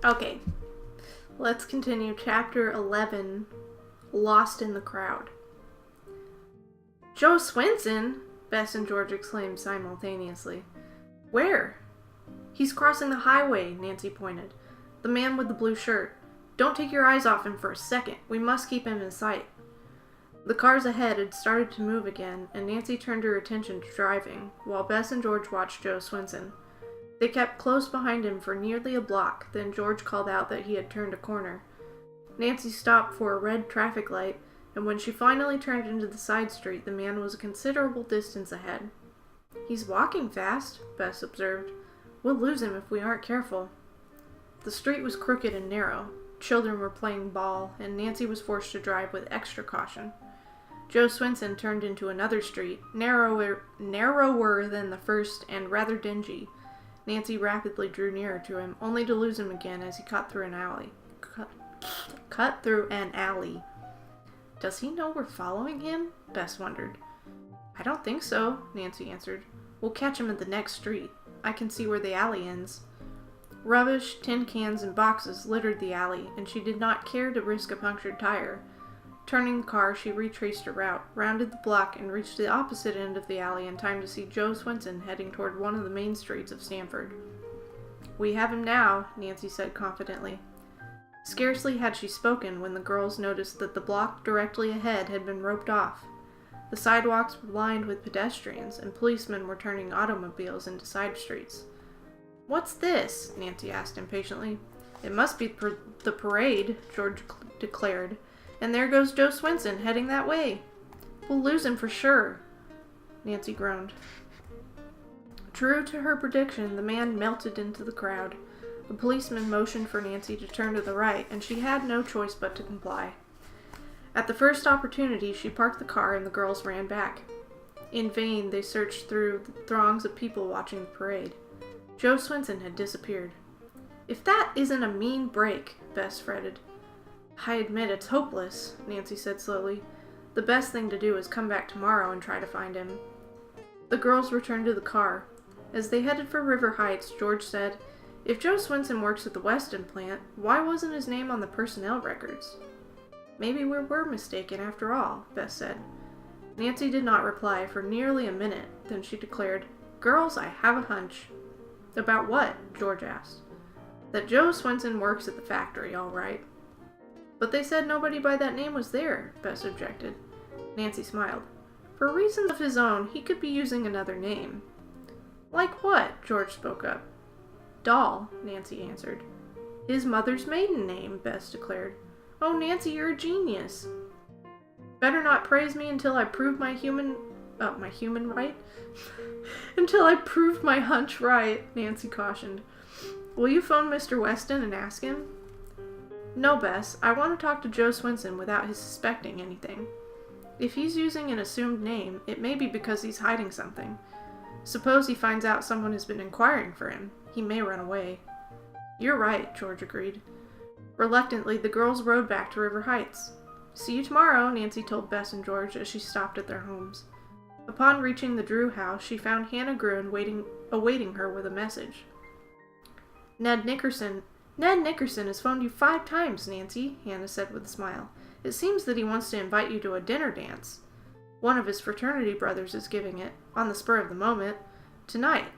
Okay. Let's continue. Chapter 11. Lost in the Crowd. Joe Swenson? Bess and George exclaimed simultaneously. Where? He's crossing the highway, Nancy pointed. The man with the blue shirt. Don't take your eyes off him for a second. We must keep him in sight. The cars ahead had started to move again, and Nancy turned her attention to driving, while Bess and George watched Joe Swenson. They kept close behind him for nearly a block, then George called out that he had turned a corner. Nancy stopped for a red traffic light, and when she finally turned into the side street, the man was a considerable distance ahead. He's walking fast, Bess observed. We'll lose him if we aren't careful. The street was crooked and narrow. Children were playing ball, and Nancy was forced to drive with extra caution. Joe Swenson turned into another street, narrower than the first and rather dingy. Nancy rapidly drew nearer to him, only to lose him again as he cut through an alley. Cut through an alley. Does he know we're following him? Bess wondered. I don't think so, Nancy answered. We'll catch him at the next street. I can see where the alley ends. Rubbish, tin cans, and boxes littered the alley, and she did not care to risk a punctured tire. Turning the car, she retraced her route, rounded the block, and reached the opposite end of the alley in time to see Joe Swenson heading toward one of the main streets of Stamford. We have him now, Nancy said confidently. Scarcely had she spoken when the girls noticed that the block directly ahead had been roped off. The sidewalks were lined with pedestrians, and policemen were turning automobiles into side streets. What's this? Nancy asked impatiently. It must be the parade, George declared. And there goes Joe Swenson, heading that way. We'll lose him for sure, Nancy groaned. True to her prediction, the man melted into the crowd. The policeman motioned for Nancy to turn to the right, and she had no choice but to comply. At the first opportunity, she parked the car and the girls ran back. In vain, they searched through the throngs of people watching the parade. Joe Swenson had disappeared. If that isn't a mean break, Bess fretted. I admit it's hopeless, Nancy said slowly. The best thing to do is come back tomorrow and try to find him. The girls returned to the car. As they headed for River Heights, George said, If Joe Swenson works at the Weston plant, why wasn't his name on the personnel records? Maybe we were mistaken after all, Bess said. Nancy did not reply for nearly a minute, then she declared, Girls, I have a hunch. About what? George asked. That Joe Swenson works at the factory, all right. But they said nobody by that name was there, Bess objected. Nancy smiled. For reasons of his own, he could be using another name. Like what? George spoke up. Doll, Nancy answered. His mother's maiden name, Bess declared. Oh, Nancy, you're a genius. Better not praise me until I prove my human my human right? Until I proved my hunch right, Nancy cautioned. Will you phone Mr. Weston and ask him? No, Bess. I want to talk to Joe Swinson without his suspecting anything. If he's using an assumed name, it may be because he's hiding something. Suppose he finds out someone has been inquiring for him. He may run away. You're right, George agreed. Reluctantly, the girls rode back to River Heights. See you tomorrow, Nancy told Bess and George as she stopped at their homes. Upon reaching the Drew house, she found Hannah Gruen awaiting her with a message. Ned Nickerson has phoned you 5 times, Nancy, Hannah said with a smile. It seems that he wants to invite you to a dinner dance. One of his fraternity brothers is giving it, on the spur of the moment, tonight.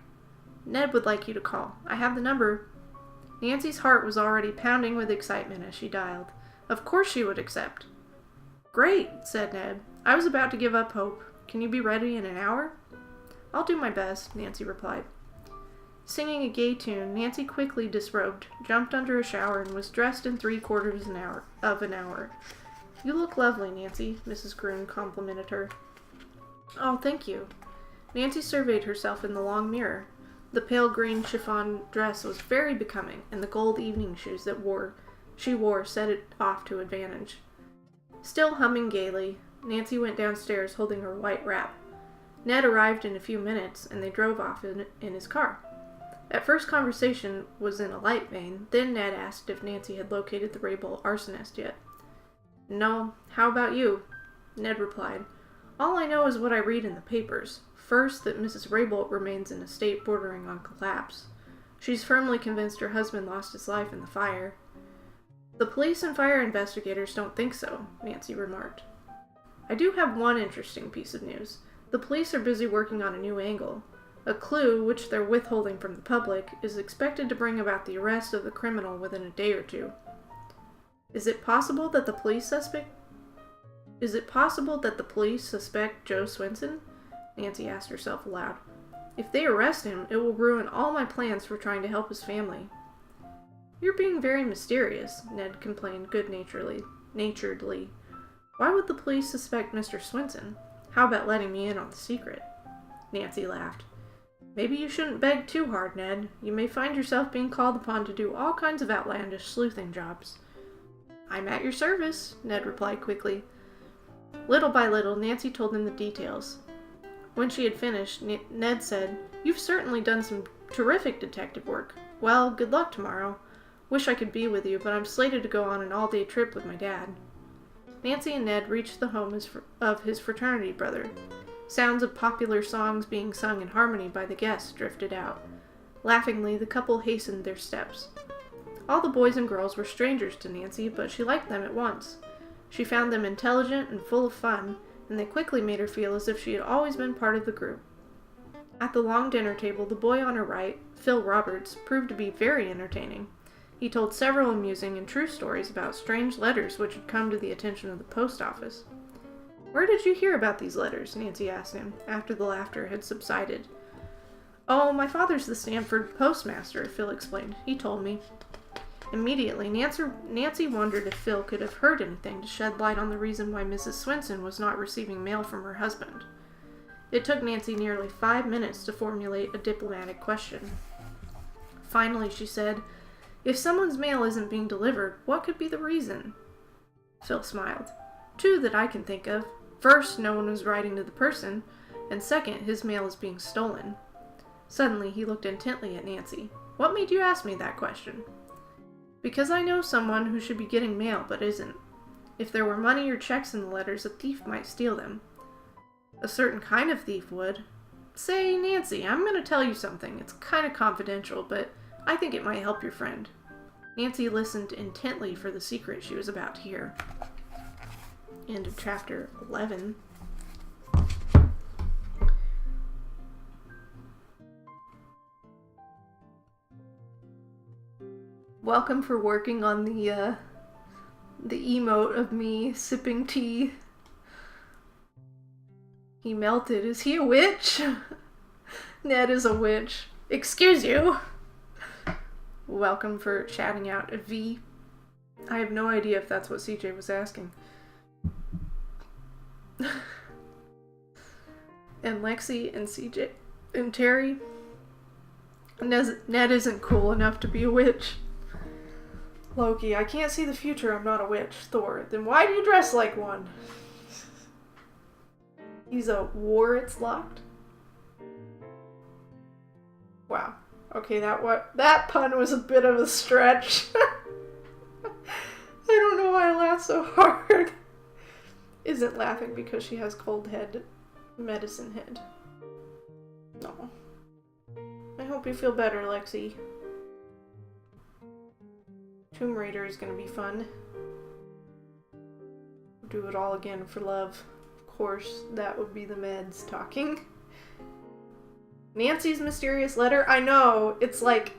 Ned would like you to call. I have the number. Nancy's heart was already pounding with excitement as she dialed. Of course she would accept. Great, said Ned. I was about to give up hope. Can you be ready in an hour? I'll do my best, Nancy replied. Singing a gay tune, Nancy quickly disrobed, jumped under a shower, and was dressed in 3/4 of an hour. You look lovely, Nancy, Mrs. Gruen complimented her. Oh, thank you. Nancy surveyed herself in the long mirror. The pale green chiffon dress was very becoming, and the gold evening shoes that she wore set it off to advantage. Still humming gaily, Nancy went downstairs holding her white wrap. Ned arrived in a few minutes, and they drove off in his car. At first conversation was in a light vein, then Ned asked if Nancy had located the Raybould arsonist yet. No, how about you? Ned replied, All I know is what I read in the papers. First, that Mrs. Raybould remains in a state bordering on collapse. She's firmly convinced her husband lost his life in the fire. The police and fire investigators don't think so, Nancy remarked. I do have one interesting piece of news. The police are busy working on a new angle. A clue, which they're withholding from the public, is expected to bring about the arrest of the criminal within a day or 2. Is it possible that the police suspect Joe Swinson? Nancy asked herself aloud. If they arrest him, it will ruin all my plans for trying to help his family. You're being very mysterious, Ned complained good-naturedly. Why would the police suspect Mr. Swinson? How about letting me in on the secret? Nancy laughed. Maybe you shouldn't beg too hard, Ned. You may find yourself being called upon to do all kinds of outlandish sleuthing jobs. I'm at your service, Ned replied quickly. Little by little, Nancy told him the details. When she had finished, Ned said, You've certainly done some terrific detective work. Well, good luck tomorrow. Wish I could be with you, but I'm slated to go on an all-day trip with my dad. Nancy and Ned reached the home of his fraternity brother. Sounds of popular songs being sung in harmony by the guests drifted out. Laughingly, the couple hastened their steps. All the boys and girls were strangers to Nancy, but she liked them at once. She found them intelligent and full of fun, and they quickly made her feel as if she had always been part of the group. At the long dinner table, the boy on her right, Phil Roberts, proved to be very entertaining. He told several amusing and true stories about strange letters which had come to the attention of the post office. Where did you hear about these letters? Nancy asked him, after the laughter had subsided. Oh, my father's the Stamford postmaster, Phil explained. He told me. Immediately, Nancy wondered if Phil could have heard anything to shed light on the reason why Mrs. Swinson was not receiving mail from her husband. It took Nancy nearly 5 minutes to formulate a diplomatic question. Finally, she said, If someone's mail isn't being delivered, what could be the reason? Phil smiled. 2 that I can think of. First, no one was writing to the person, and second, his mail is being stolen. Suddenly, he looked intently at Nancy. What made you ask me that question? Because I know someone who should be getting mail but isn't. If there were money or checks in the letters, a thief might steal them. A certain kind of thief would. Say, Nancy, I'm going to tell you something. It's kind of confidential, but I think it might help your friend. Nancy listened intently for the secret she was about to hear. End of chapter 11. Welcome for working on the emote of me sipping tea. He melted. Is he a witch? Ned is a witch. Excuse you. Welcome for chatting out V. I have no idea if that's what CJ was asking. and Lexi and CJ and Terry. Ned isn't cool enough to be a witch. Loki, I can't see the future. I'm not a witch. Thor, then why do you dress like one? He's a war. It's locked. Wow. Okay, that pun was a bit of a stretch. I don't know why I laughed so hard. Isn't laughing because she has cold head, medicine head. No. I hope you feel better, Lexi. Tomb Raider is gonna be fun. Do it all again for love. Of course, that would be the meds talking. Nancy's mysterious letter. I know, it's like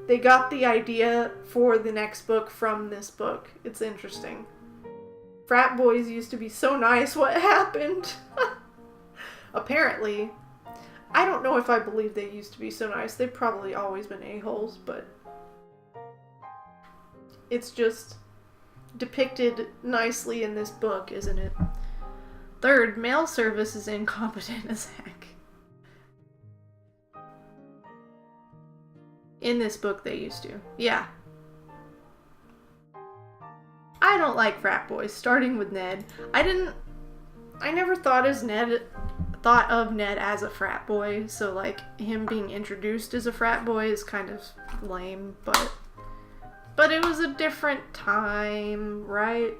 they got the idea for the next book from this book. It's interesting. Frat boys used to be so nice. What happened? Apparently. I don't know if I believe they used to be so nice. They've probably always been a-holes, but it's just depicted nicely in this book, isn't it? Third, mail service is incompetent as heck. In this book, they used to. Yeah. I don't like frat boys, starting with Ned. I never thought of Ned as a frat boy, so like him being introduced as a frat boy is kind of lame, but it was a different time, right?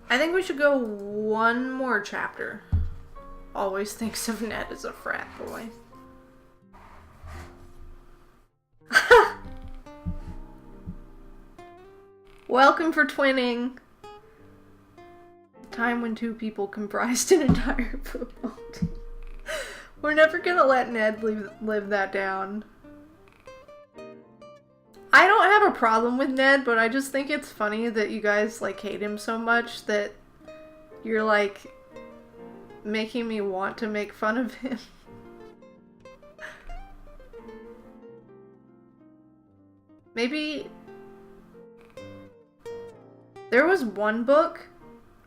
I think we should go one more chapter. Always thinks of Ned as a frat boy. Welcome for twinning. The time when two people comprised an entire football team. We're never gonna let Ned live that down. I don't have a problem with Ned, but I just think it's funny that you guys like hate him so much that you're like making me want to make fun of him. Maybe there was one book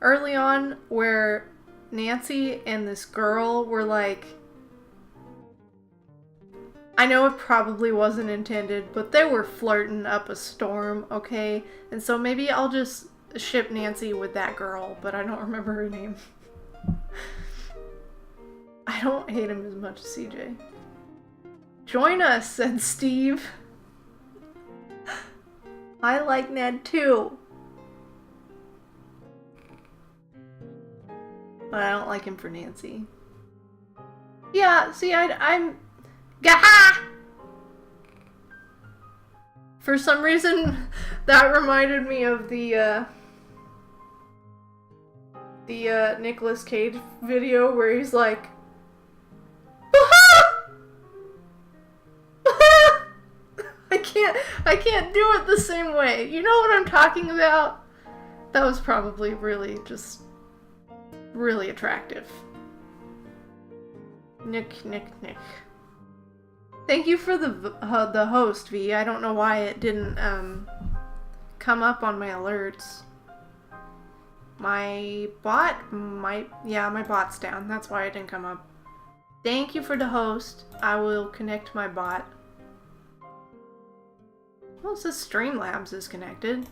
early on where Nancy and this girl were like, I know it probably wasn't intended, but they were flirting up a storm, okay? And so maybe I'll just ship Nancy with that girl, but I don't remember her name. I don't hate him as much as CJ. Join us, said Steve. I like Ned too. But I don't like him for Nancy. Yeah, see, I'm... Gaha! For some reason, that reminded me of the Nicolas Cage video where he's like, I can't do it the same way. You know what I'm talking about? That was probably really attractive. Nick. Thank you for the host, V. I don't know why it didn't come up on my alerts. My bot's down. That's why it didn't come up. Thank you for the host. I will connect my bot. Well, it says Streamlabs is connected.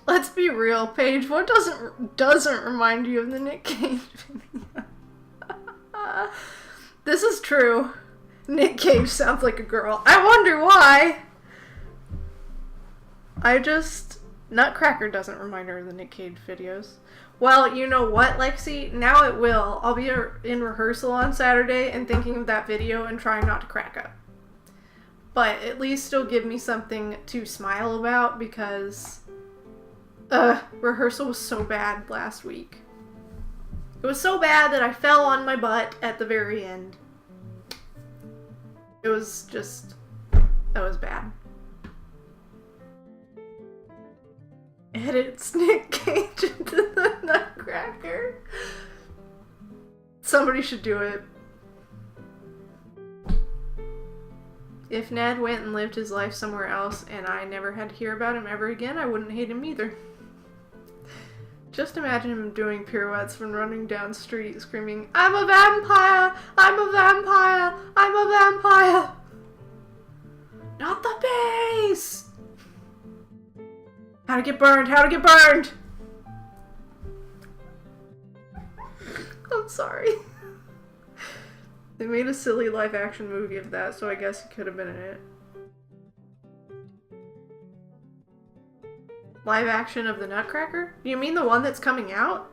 Let's be real, Paige. What doesn't remind you of the Nick Cage video? This is true. Nick Cage sounds like a girl. I wonder why. Nutcracker doesn't remind her of the Nick Cage videos. Well, you know what, Lexi? Now it will. I'll be in rehearsal on Saturday and thinking of that video and trying not to crack up. But at least it'll give me something to smile about because rehearsal was so bad last week. It was so bad that I fell on my butt at the very end. That was bad. Edits Nick Cage into the Nutcracker. Somebody should do it. If Ned went and lived his life somewhere else and I never had to hear about him ever again, I wouldn't hate him either. Just imagine him doing pirouettes when running down the street screaming, "I'm a vampire! I'm a vampire! I'm a vampire!" Not the base! How to get burned! How to get burned! I'm sorry. They made a silly live-action movie of that, so I guess he could have been in it. Live action of the Nutcracker? You mean the one that's coming out?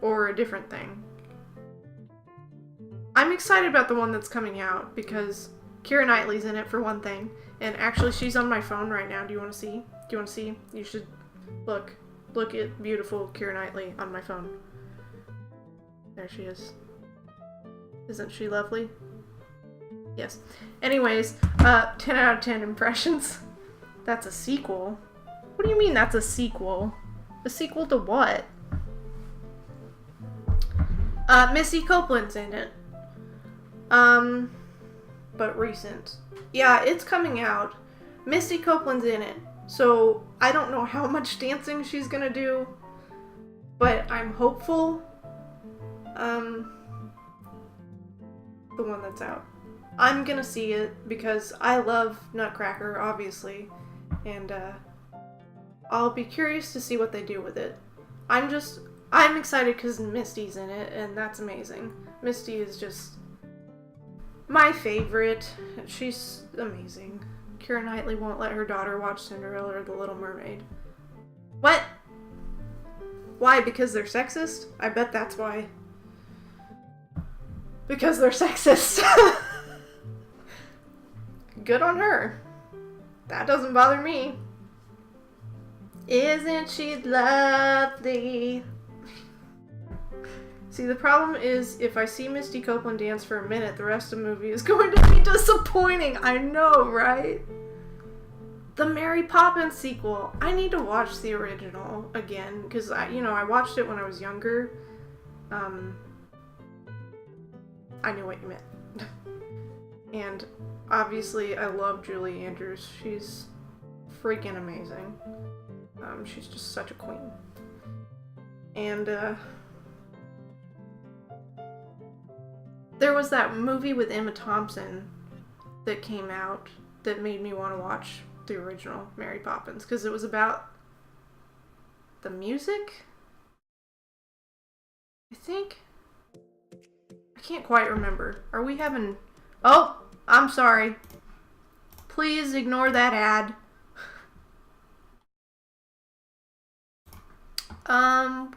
Or a different thing? I'm excited about the one that's coming out because Keira Knightley's in it for one thing. And actually she's on my phone right now. Do you want to see? Do you want to see? You should look. Look at beautiful Keira Knightley on my phone. There she is. Isn't she lovely? Yes. Anyways, 10 out of 10 impressions. That's a sequel. What do you mean that's a sequel? A sequel to what? Missy Copeland's in it. But recent. Yeah, it's coming out. Misty Copeland's in it. So, I don't know how much dancing she's gonna do. But I'm hopeful. The one that's out. I'm gonna see it because I love Nutcracker, obviously. And, I'll be curious to see what they do with it. I'm excited because Misty's in it, and that's amazing. Misty is just my favorite. She's amazing. Keira Knightley won't let her daughter watch Cinderella or The Little Mermaid. What? Why? Because they're sexist? I bet that's why. Because they're sexist. Good on her. That doesn't bother me. Isn't she lovely? See, the problem is, if I see Misty Copeland dance for a minute, the rest of the movie is going to be disappointing. I know, right? The Mary Poppins sequel. I need to watch the original again, because I watched it when I was younger. I knew what you meant. And obviously, I love Julie Andrews. She's freaking amazing. She's just such a queen. And, there was that movie with Emma Thompson that came out that made me want to watch the original Mary Poppins, because it was about the music, I think? I can't quite remember. Are we having... Oh! I'm sorry. Please ignore that ad.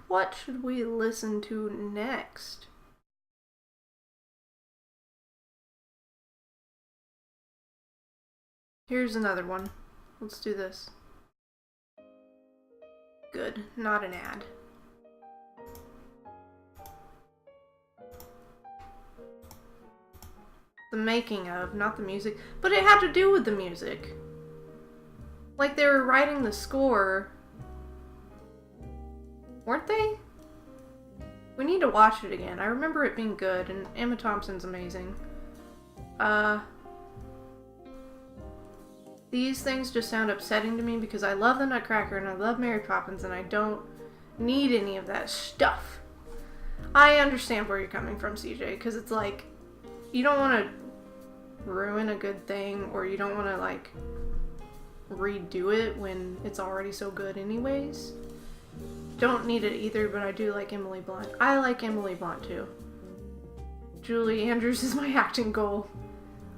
What should we listen to next? Here's another one. Let's do this. Good, not an ad. The making of, not the music. But it had to do with the music. Like they were writing the score. Weren't they? We need to watch it again. I remember it being good, and Emma Thompson's amazing. These things just sound upsetting to me because I love the Nutcracker and I love Mary Poppins and I don't need any of that stuff. I understand where you're coming from, CJ, because it's like, you don't want to ruin a good thing, or you don't want to, like, redo it when it's already so good anyways. Don't need it either, but I do like Emily Blunt. I like Emily Blunt too. Julie Andrews is my acting goal.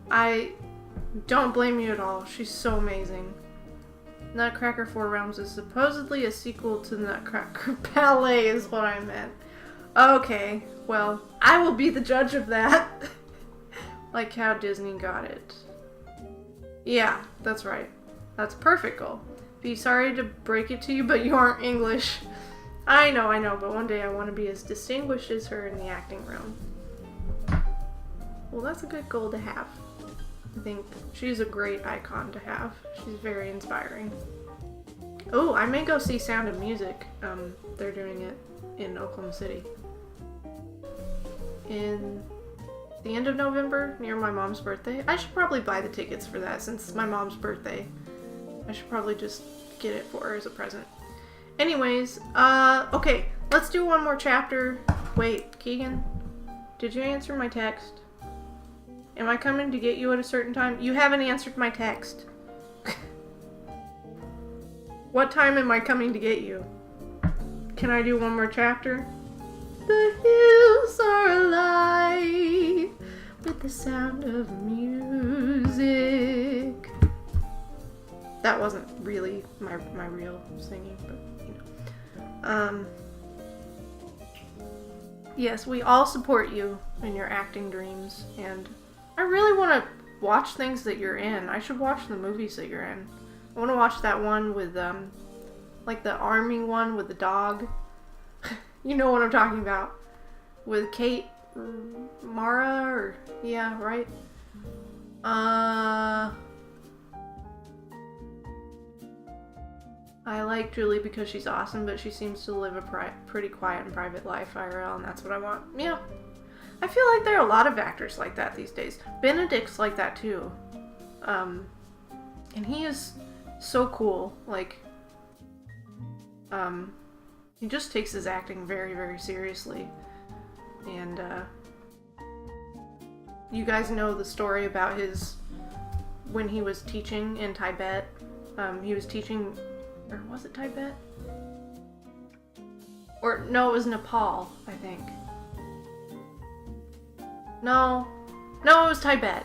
I don't blame you at all. She's so amazing. Nutcracker Four Realms is supposedly a sequel to Nutcracker Ballet is what I meant. Okay, well, I will be the judge of that. Like how Disney got it. Yeah, that's right. That's perfect goal. Be sorry to break it to you, but you aren't English. I know, but one day I want to be as distinguished as her in the acting realm. Well, that's a good goal to have. I think she's a great icon to have. She's very inspiring. Oh, I may go see Sound of Music. They're doing it in Oklahoma City. in the end of November, near my mom's birthday. I should probably buy the tickets for that since it's my mom's birthday. I should probably just get it for her as a present. Anyways, okay, let's do one more chapter. Wait, Keegan, did you answer my text? Am I coming to get you at a certain time? You haven't answered my text. What time am I coming to get you? Can I do one more chapter? The hills are alive with the sound of music. That wasn't really my real singing, but you know. Yes, we all support you in your acting dreams, and I really want to watch things that you're in. I should watch the movies that you're in. I want to watch that one with, like the army one with the dog. You know what I'm talking about. With Kate Mara, or, yeah, right? I like Julie because she's awesome, but she seems to live a pretty quiet and private life, IRL, and that's what I want. Yeah. I feel like there are a lot of actors like that these days. Benedict's like that too. And he is so cool. Like, he just takes his acting very, very seriously. And, you guys know the story about when he was teaching in Tibet. He was teaching, or was it Tibet? Or, no, it was Nepal, I think. No, it was Tibet.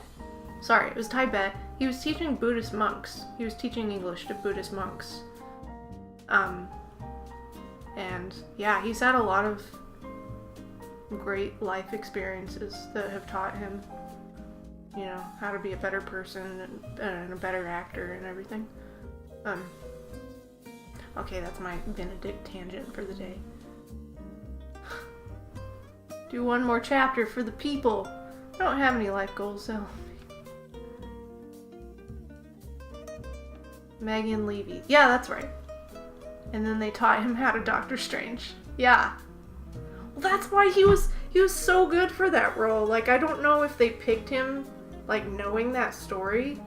Sorry, it was Tibet. He was teaching Buddhist monks. He was teaching English to Buddhist monks. And yeah, he's had a lot of great life experiences that have taught him, you know, how to be a better person and a better actor and everything. Okay, that's my Benedict tangent for the day. Do one more chapter for the people. I don't have any life goals, so. Megan Levy. Yeah, that's right. And then they taught him how to Doctor Strange. Yeah. Well, that's why he was so good for that role. Like, I don't know if they picked him, like, knowing that story,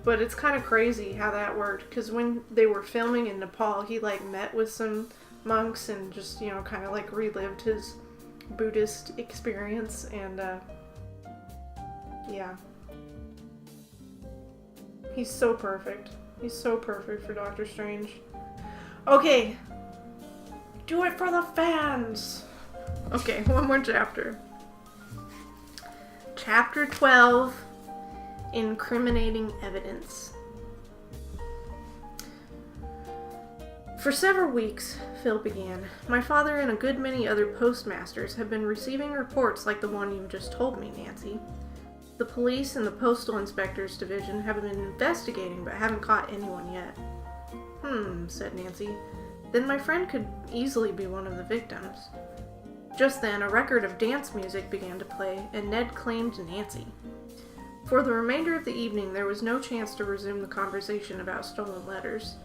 but it's kind of crazy how that worked. Because when they were filming in Nepal, he, like, met with some monks and just, you know, kind of, like, relived his Buddhist experience, and yeah, he's so perfect. He's so perfect for Doctor Strange. Okay, do it for the fans. Okay, one more chapter. Chapter 12, Incriminating Evidence. For several weeks, Phil began, my father and a good many other postmasters have been receiving reports like the one you've just told me, Nancy. The police and the postal inspectors division have been investigating but haven't caught anyone yet. Said Nancy. Then my friend could easily be one of the victims. Just then, a record of dance music began to play, and Ned claimed Nancy. For the remainder of the evening, there was no chance to resume the conversation about stolen letters.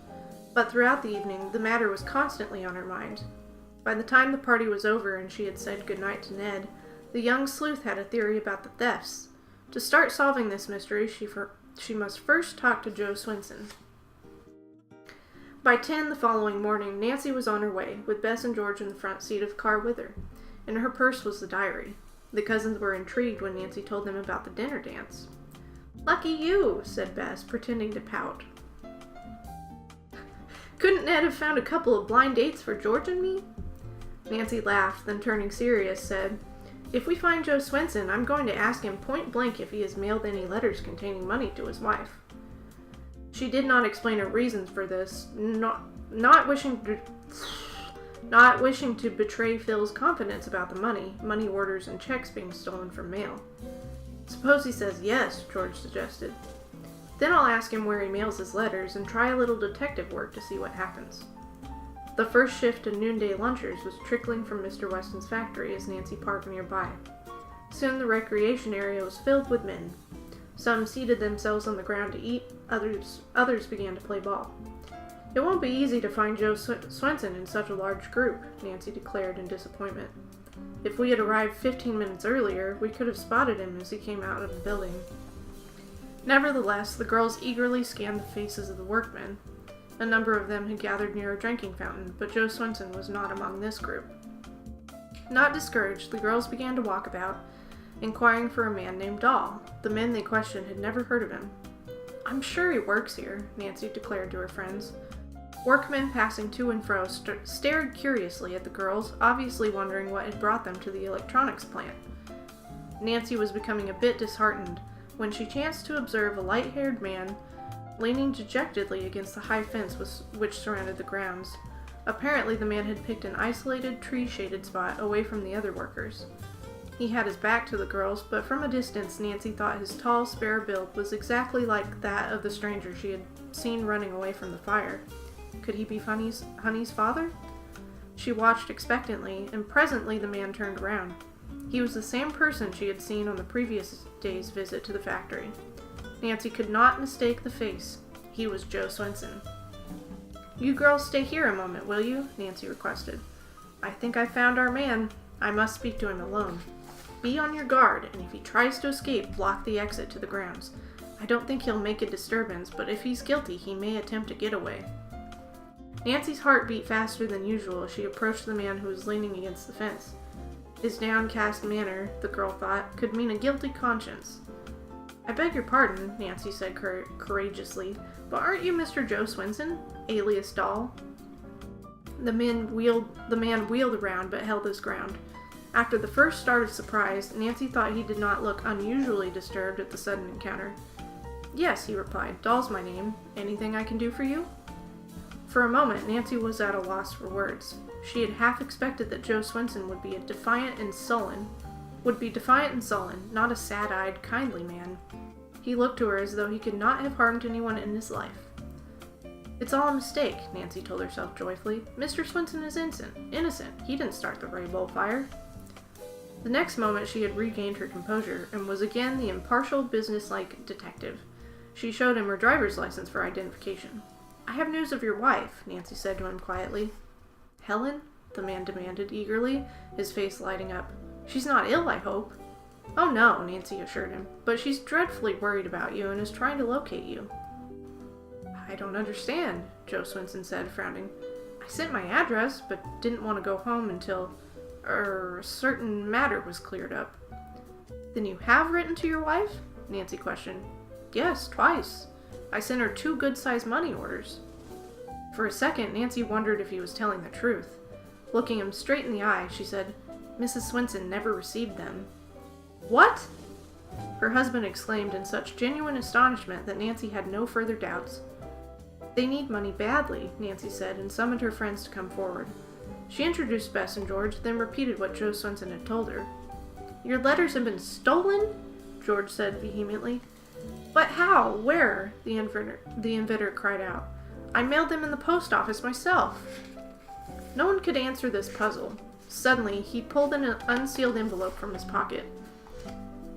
But throughout the evening, the matter was constantly on her mind. By the time the party was over and she had said goodnight to Ned, the young sleuth had a theory about the thefts. To start solving this mystery, she must first talk to Joe Swinson. By 10 the following morning, Nancy was on her way, with Bess and George in the front seat of the car with her. In her purse was the diary. The cousins were intrigued when Nancy told them about the dinner dance. "Lucky you," said Bess, pretending to pout. "Couldn't Ned have found a couple of blind dates for George and me?" Nancy laughed, then turning serious, said, "If we find Joe Swinson, I'm going to ask him point blank if he has mailed any letters containing money to his wife." She did not explain her reasons for this, not wishing to betray Phil's confidence about the money orders and checks being stolen from mail. "Suppose he says yes," George suggested. "Then I'll ask him where he mails his letters and try a little detective work to see what happens." The first shift of noonday lunchers was trickling from Mr. Weston's factory as Nancy parked nearby. Soon the recreation area was filled with men. Some seated themselves on the ground to eat, others began to play ball. "It won't be easy to find Joe Swinson in such a large group," Nancy declared in disappointment. If we had arrived 15 minutes earlier, we could have spotted him as he came out of the building. Nevertheless, the girls eagerly scanned the faces of the workmen. A number of them had gathered near a drinking fountain, but Joe Swenson was not among this group. Not discouraged, the girls began to walk about, inquiring for a man named Dahl. The men they questioned had never heard of him. "I'm sure he works here," Nancy declared to her friends. Workmen passing to and fro stared curiously at the girls, obviously wondering what had brought them to the electronics plant. Nancy was becoming a bit disheartened when she chanced to observe a light-haired man leaning dejectedly against the high fence which surrounded the grounds. Apparently, the man had picked an isolated, tree-shaded spot away from the other workers. He had his back to the girls, but from a distance, Nancy thought his tall, spare build was exactly like that of the stranger she had seen running away from the fire. Could he be Honey's father? She watched expectantly, and presently the man turned around. He was the same person she had seen on the previous day's visit to the factory. Nancy could not mistake the face. He was Joe Swenson. "You girls stay here a moment, will you?" Nancy requested. "I think I've found our man. I must speak to him alone. Be on your guard, and if he tries to escape, block the exit to the grounds. I don't think he'll make a disturbance, but if he's guilty, he may attempt a getaway." Nancy's heart beat faster than usual as she approached the man who was leaning against the fence. His downcast manner, the girl thought, could mean a guilty conscience. "I beg your pardon," Nancy said courageously, "but aren't you Mr. Joe Swenson, alias Dahl?" The man wheeled around but held his ground. After the first start of surprise, Nancy thought he did not look unusually disturbed at the sudden encounter. "Yes," he replied. "Dahl's my name. Anything I can do for you?" For a moment, Nancy was at a loss for words. She had half expected that Joe Swenson would be defiant and sullen, not a sad-eyed, kindly man. He looked to her as though he could not have harmed anyone in his life. "It's all a mistake," Nancy told herself joyfully. "Mr. Swenson is innocent. He didn't start the Raybolt fire." The next moment she had regained her composure, and was again the impartial, businesslike detective. She showed him her driver's license for identification. "I have news of your wife," Nancy said to him quietly. "Helen?" the man demanded eagerly, his face lighting up. "She's not ill, I hope?" "Oh no," Nancy assured him, "but she's dreadfully worried about you and is trying to locate you." "I don't understand," Joe Swenson said, frowning. "I sent my address, but didn't want to go home until, a certain matter was cleared up." "Then you have written to your wife?" Nancy questioned. "Yes, twice. I sent her 2 good-sized money orders." For a second, Nancy wondered if he was telling the truth. Looking him straight in the eye, she said, "Mrs. Swenson never received them." "What?" her husband exclaimed in such genuine astonishment that Nancy had no further doubts. "They need money badly," Nancy said, and summoned her friends to come forward. She introduced Bess and George, then repeated what Joe Swenson had told her. "Your letters have been stolen?" George said vehemently. "But how? Where?" the inventor cried out. "I mailed them in the post office myself." No one could answer this puzzle. Suddenly, he pulled an unsealed envelope from his pocket.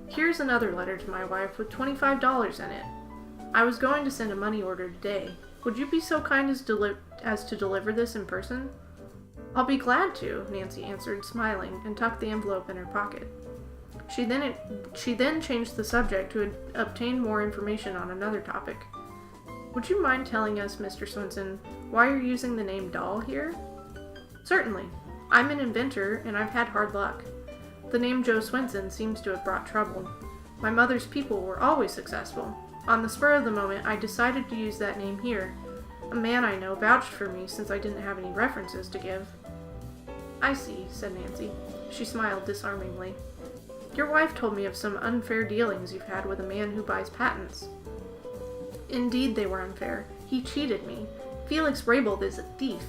"Here's another letter to my wife with $25 in it. I was going to send a money order today. Would you be so kind as to deliver this in person?" "I'll be glad to," Nancy answered, smiling, and tucked the envelope in her pocket. She then changed the subject to obtain more information on another topic. "Would you mind telling us, Mr. Swenson, why you're using the name Dahl here?" "Certainly. I'm an inventor, and I've had hard luck. The name Joe Swenson seems to have brought trouble. My mother's people were always successful. On the spur of the moment, I decided to use that name here. A man I know vouched for me since I didn't have any references to give." "I see," said Nancy. She smiled disarmingly. "Your wife told me of some unfair dealings you've had with a man who buys patents." "Indeed they were unfair. He cheated me. Felix Raybolt is a thief."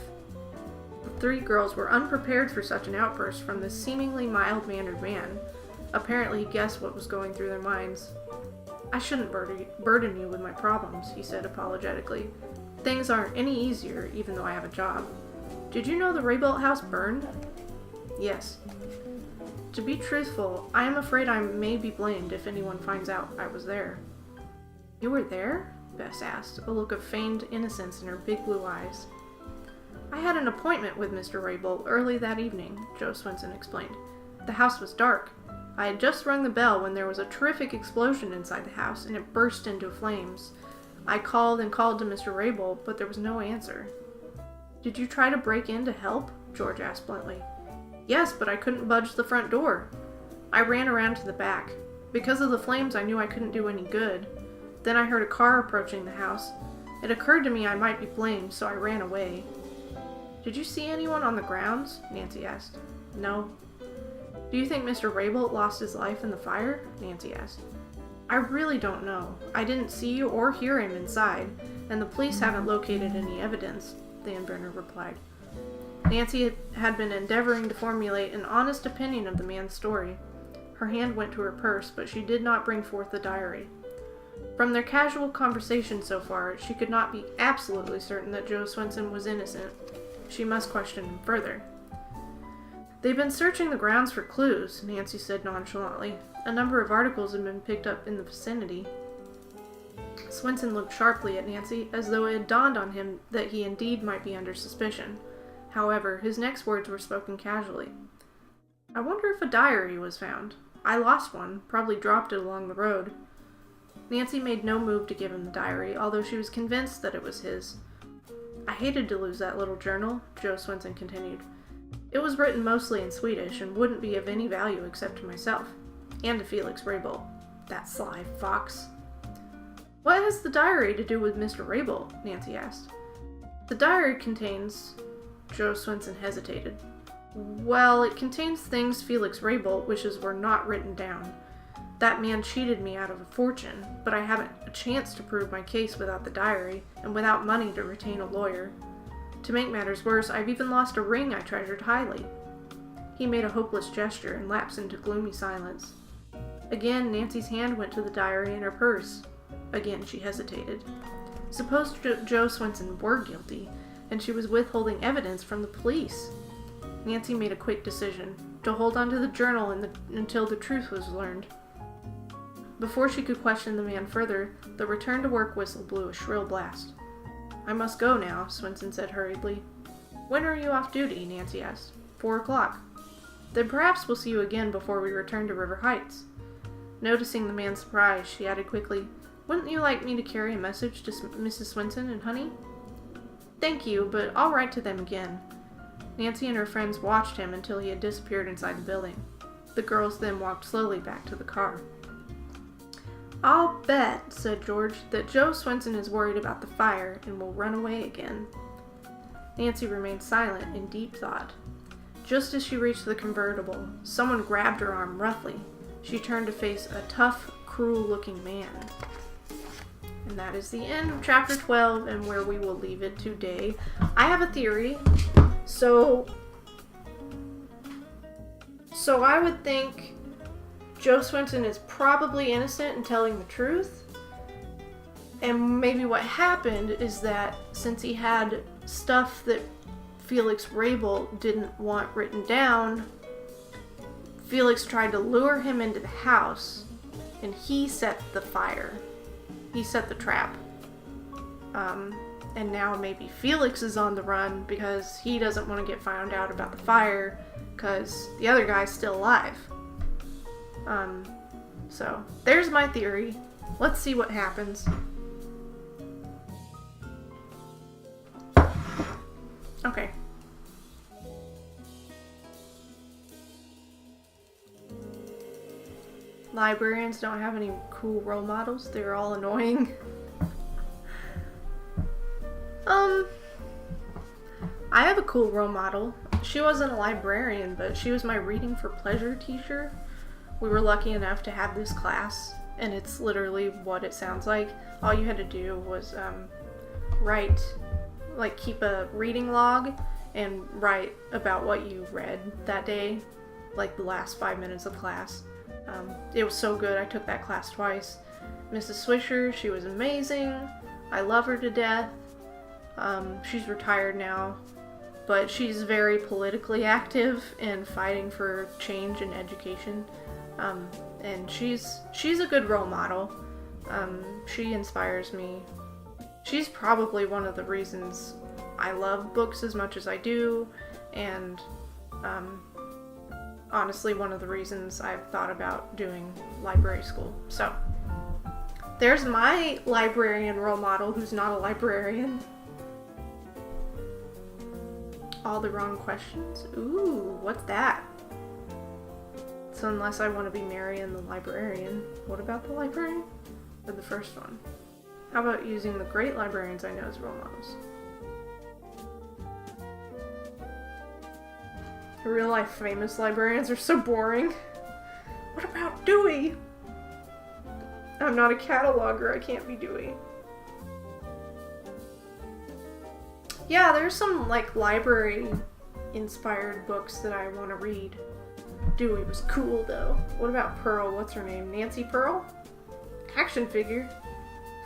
The 3 girls were unprepared for such an outburst from this seemingly mild-mannered man. Apparently he guessed what was going through their minds. "I shouldn't burden you with my problems," he said apologetically. "Things aren't any easier, even though I have a job. Did you know the Raybolt house burned?" "Yes." "To be truthful, I am afraid I may be blamed if anyone finds out I was there." "You were there?" Bess asked, a look of feigned innocence in her big blue eyes. "I had an appointment with Mr. Raybolt early that evening," Joe Swenson explained. The house was dark. I had just rung the bell when there was a terrific explosion inside the house, and it burst into flames. I called and called to Mr. Rabel, but there was no answer. Did you try to break in to help? George asked bluntly. Yes, but I couldn't budge the front door. I ran around to the back. Because of the flames, I knew I couldn't do any good. Then I heard a car approaching the house. It occurred to me I might be blamed, so I ran away. Did you see anyone on the grounds? Nancy asked. No. Do you think Mr. Rabel lost his life in the fire? Nancy asked. I really don't know. I didn't see or hear him inside, and the police haven't located any evidence, the inventor replied. Nancy had been endeavoring to formulate an honest opinion of the man's story. Her hand went to her purse, but she did not bring forth the diary. From their casual conversation so far, she could not be absolutely certain that Joe Swenson was innocent. She must question him further. They've been searching the grounds for clues, Nancy said nonchalantly. A number of articles have been picked up in the vicinity. Swenson looked sharply at Nancy, as though it had dawned on him that he indeed might be under suspicion. However, his next words were spoken casually. I wonder if a diary was found. I lost one, probably dropped it along the road. Nancy made no move to give him the diary, although she was convinced that it was his. I hated to lose that little journal, Joe Swenson continued. It was written mostly in Swedish and wouldn't be of any value except to myself, and to Felix Rabel. That sly fox. What has the diary to do with Mr. Rabel? Nancy asked. The diary contains... Joe Swenson hesitated. Well, it contains things Felix Rabel wishes were not written down. That man cheated me out of a fortune, but I haven't a chance to prove my case without the diary, and without money to retain a lawyer. To make matters worse, I've even lost a ring I treasured highly. He made a hopeless gesture and lapsed into gloomy silence. Again, Nancy's hand went to the diary in her purse. Again, she hesitated. Suppose Joe Swenson were guilty, and she was withholding evidence from the police. Nancy made a quick decision, to hold on to the journal until the truth was learned. Before she could question the man further, the return-to-work whistle blew a shrill blast. I must go now, Swenson said hurriedly. When are you off duty? Nancy asked. 4 o'clock. Then perhaps we'll see you again before we return to River Heights. Noticing the man's surprise, she added quickly, Wouldn't you like me to carry a message to Mrs. Swenson and Honey? Thank you, but I'll write to them again. Nancy and her friends watched him until he had disappeared inside the building. The girls then walked slowly back to the car. I'll bet, said George, that Joe Swenson is worried about the fire and will run away again. Nancy remained silent in deep thought. Just as she reached the convertible, someone grabbed her arm roughly. She turned to face a tough, cruel-looking man. And that is the end of chapter 12 and where we will leave it today. I have a theory. So I would think Joe Swenson is probably innocent in telling the truth. And maybe what happened is that since he had stuff that Felix Rabel didn't want written down, Felix tried to lure him into the house, and he set the fire. He set the trap. And now maybe Felix is on the run because he doesn't want to get found out about the fire because the other guy's still alive. So there's my theory. Let's see what happens. Okay. Librarians don't have any cool role models. They're all annoying. I have a cool role model. She wasn't a librarian, but she was my reading for pleasure teacher. We were lucky enough to have this class, and it's literally what it sounds like. All you had to do was keep a reading log and write about what you read that day, like the last 5 minutes of class. It was so good. I took that class twice. Mrs. Swisher, she was amazing. I love her to death. She's retired now, but she's very politically active and fighting for change in education. And she's a good role model. She inspires me. She's probably one of the reasons I love books as much as I do, and honestly one of the reasons I've thought about doing library school. So, there's my librarian role model who's not a librarian. All the wrong questions? Ooh, what's that? So unless I want to be Marion the librarian, what about the librarian? Or the first one? How about using the great librarians I know as role models? The real life famous librarians are so boring. What about Dewey? I'm not a cataloger, I can't be Dewey. Yeah, there's some like library inspired books that I want to read. Dewey was cool though. What about Pearl? What's her name? Nancy Pearl? Action figure.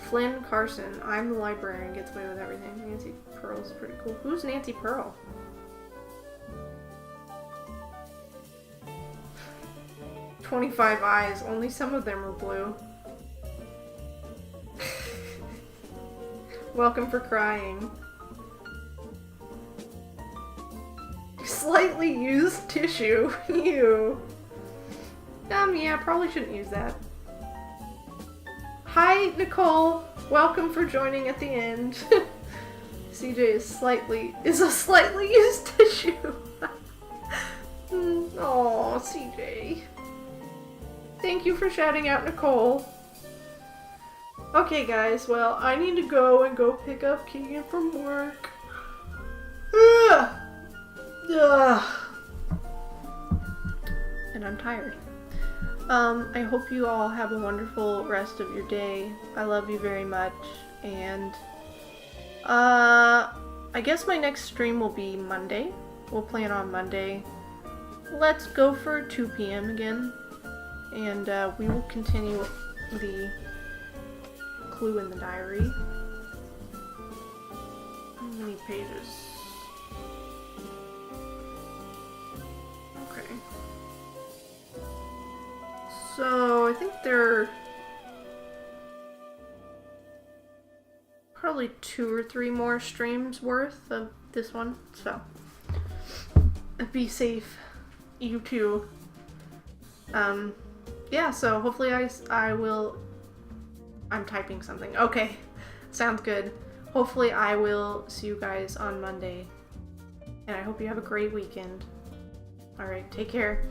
Flynn Carson. I'm the librarian, gets away with everything. Nancy Pearl's pretty cool. Who's Nancy Pearl? "25 Eyes. Only some of them are blue. Welcome for crying. Slightly used tissue. Ew. Yeah, probably shouldn't use that. Hi, Nicole. Welcome for joining at the end. CJ is a slightly used tissue. Oh, CJ. Thank you for shouting out Nicole. Okay, guys, well, I need to go pick up Keegan from work. And I'm tired. I hope you all have a wonderful rest of your day. I love you very much, and I guess my next stream will be Monday. We'll plan on Monday. Let's go for 2 p.m. again, and we will continue the clue in the diary. How many pages? Okay. So, I think there are probably 2 or 3 more streams worth of this one, so be safe, you too. Yeah, so hopefully I'm typing something. Okay, sounds good. Hopefully I will see you guys on Monday, and I hope you have a great weekend. Alright, take care.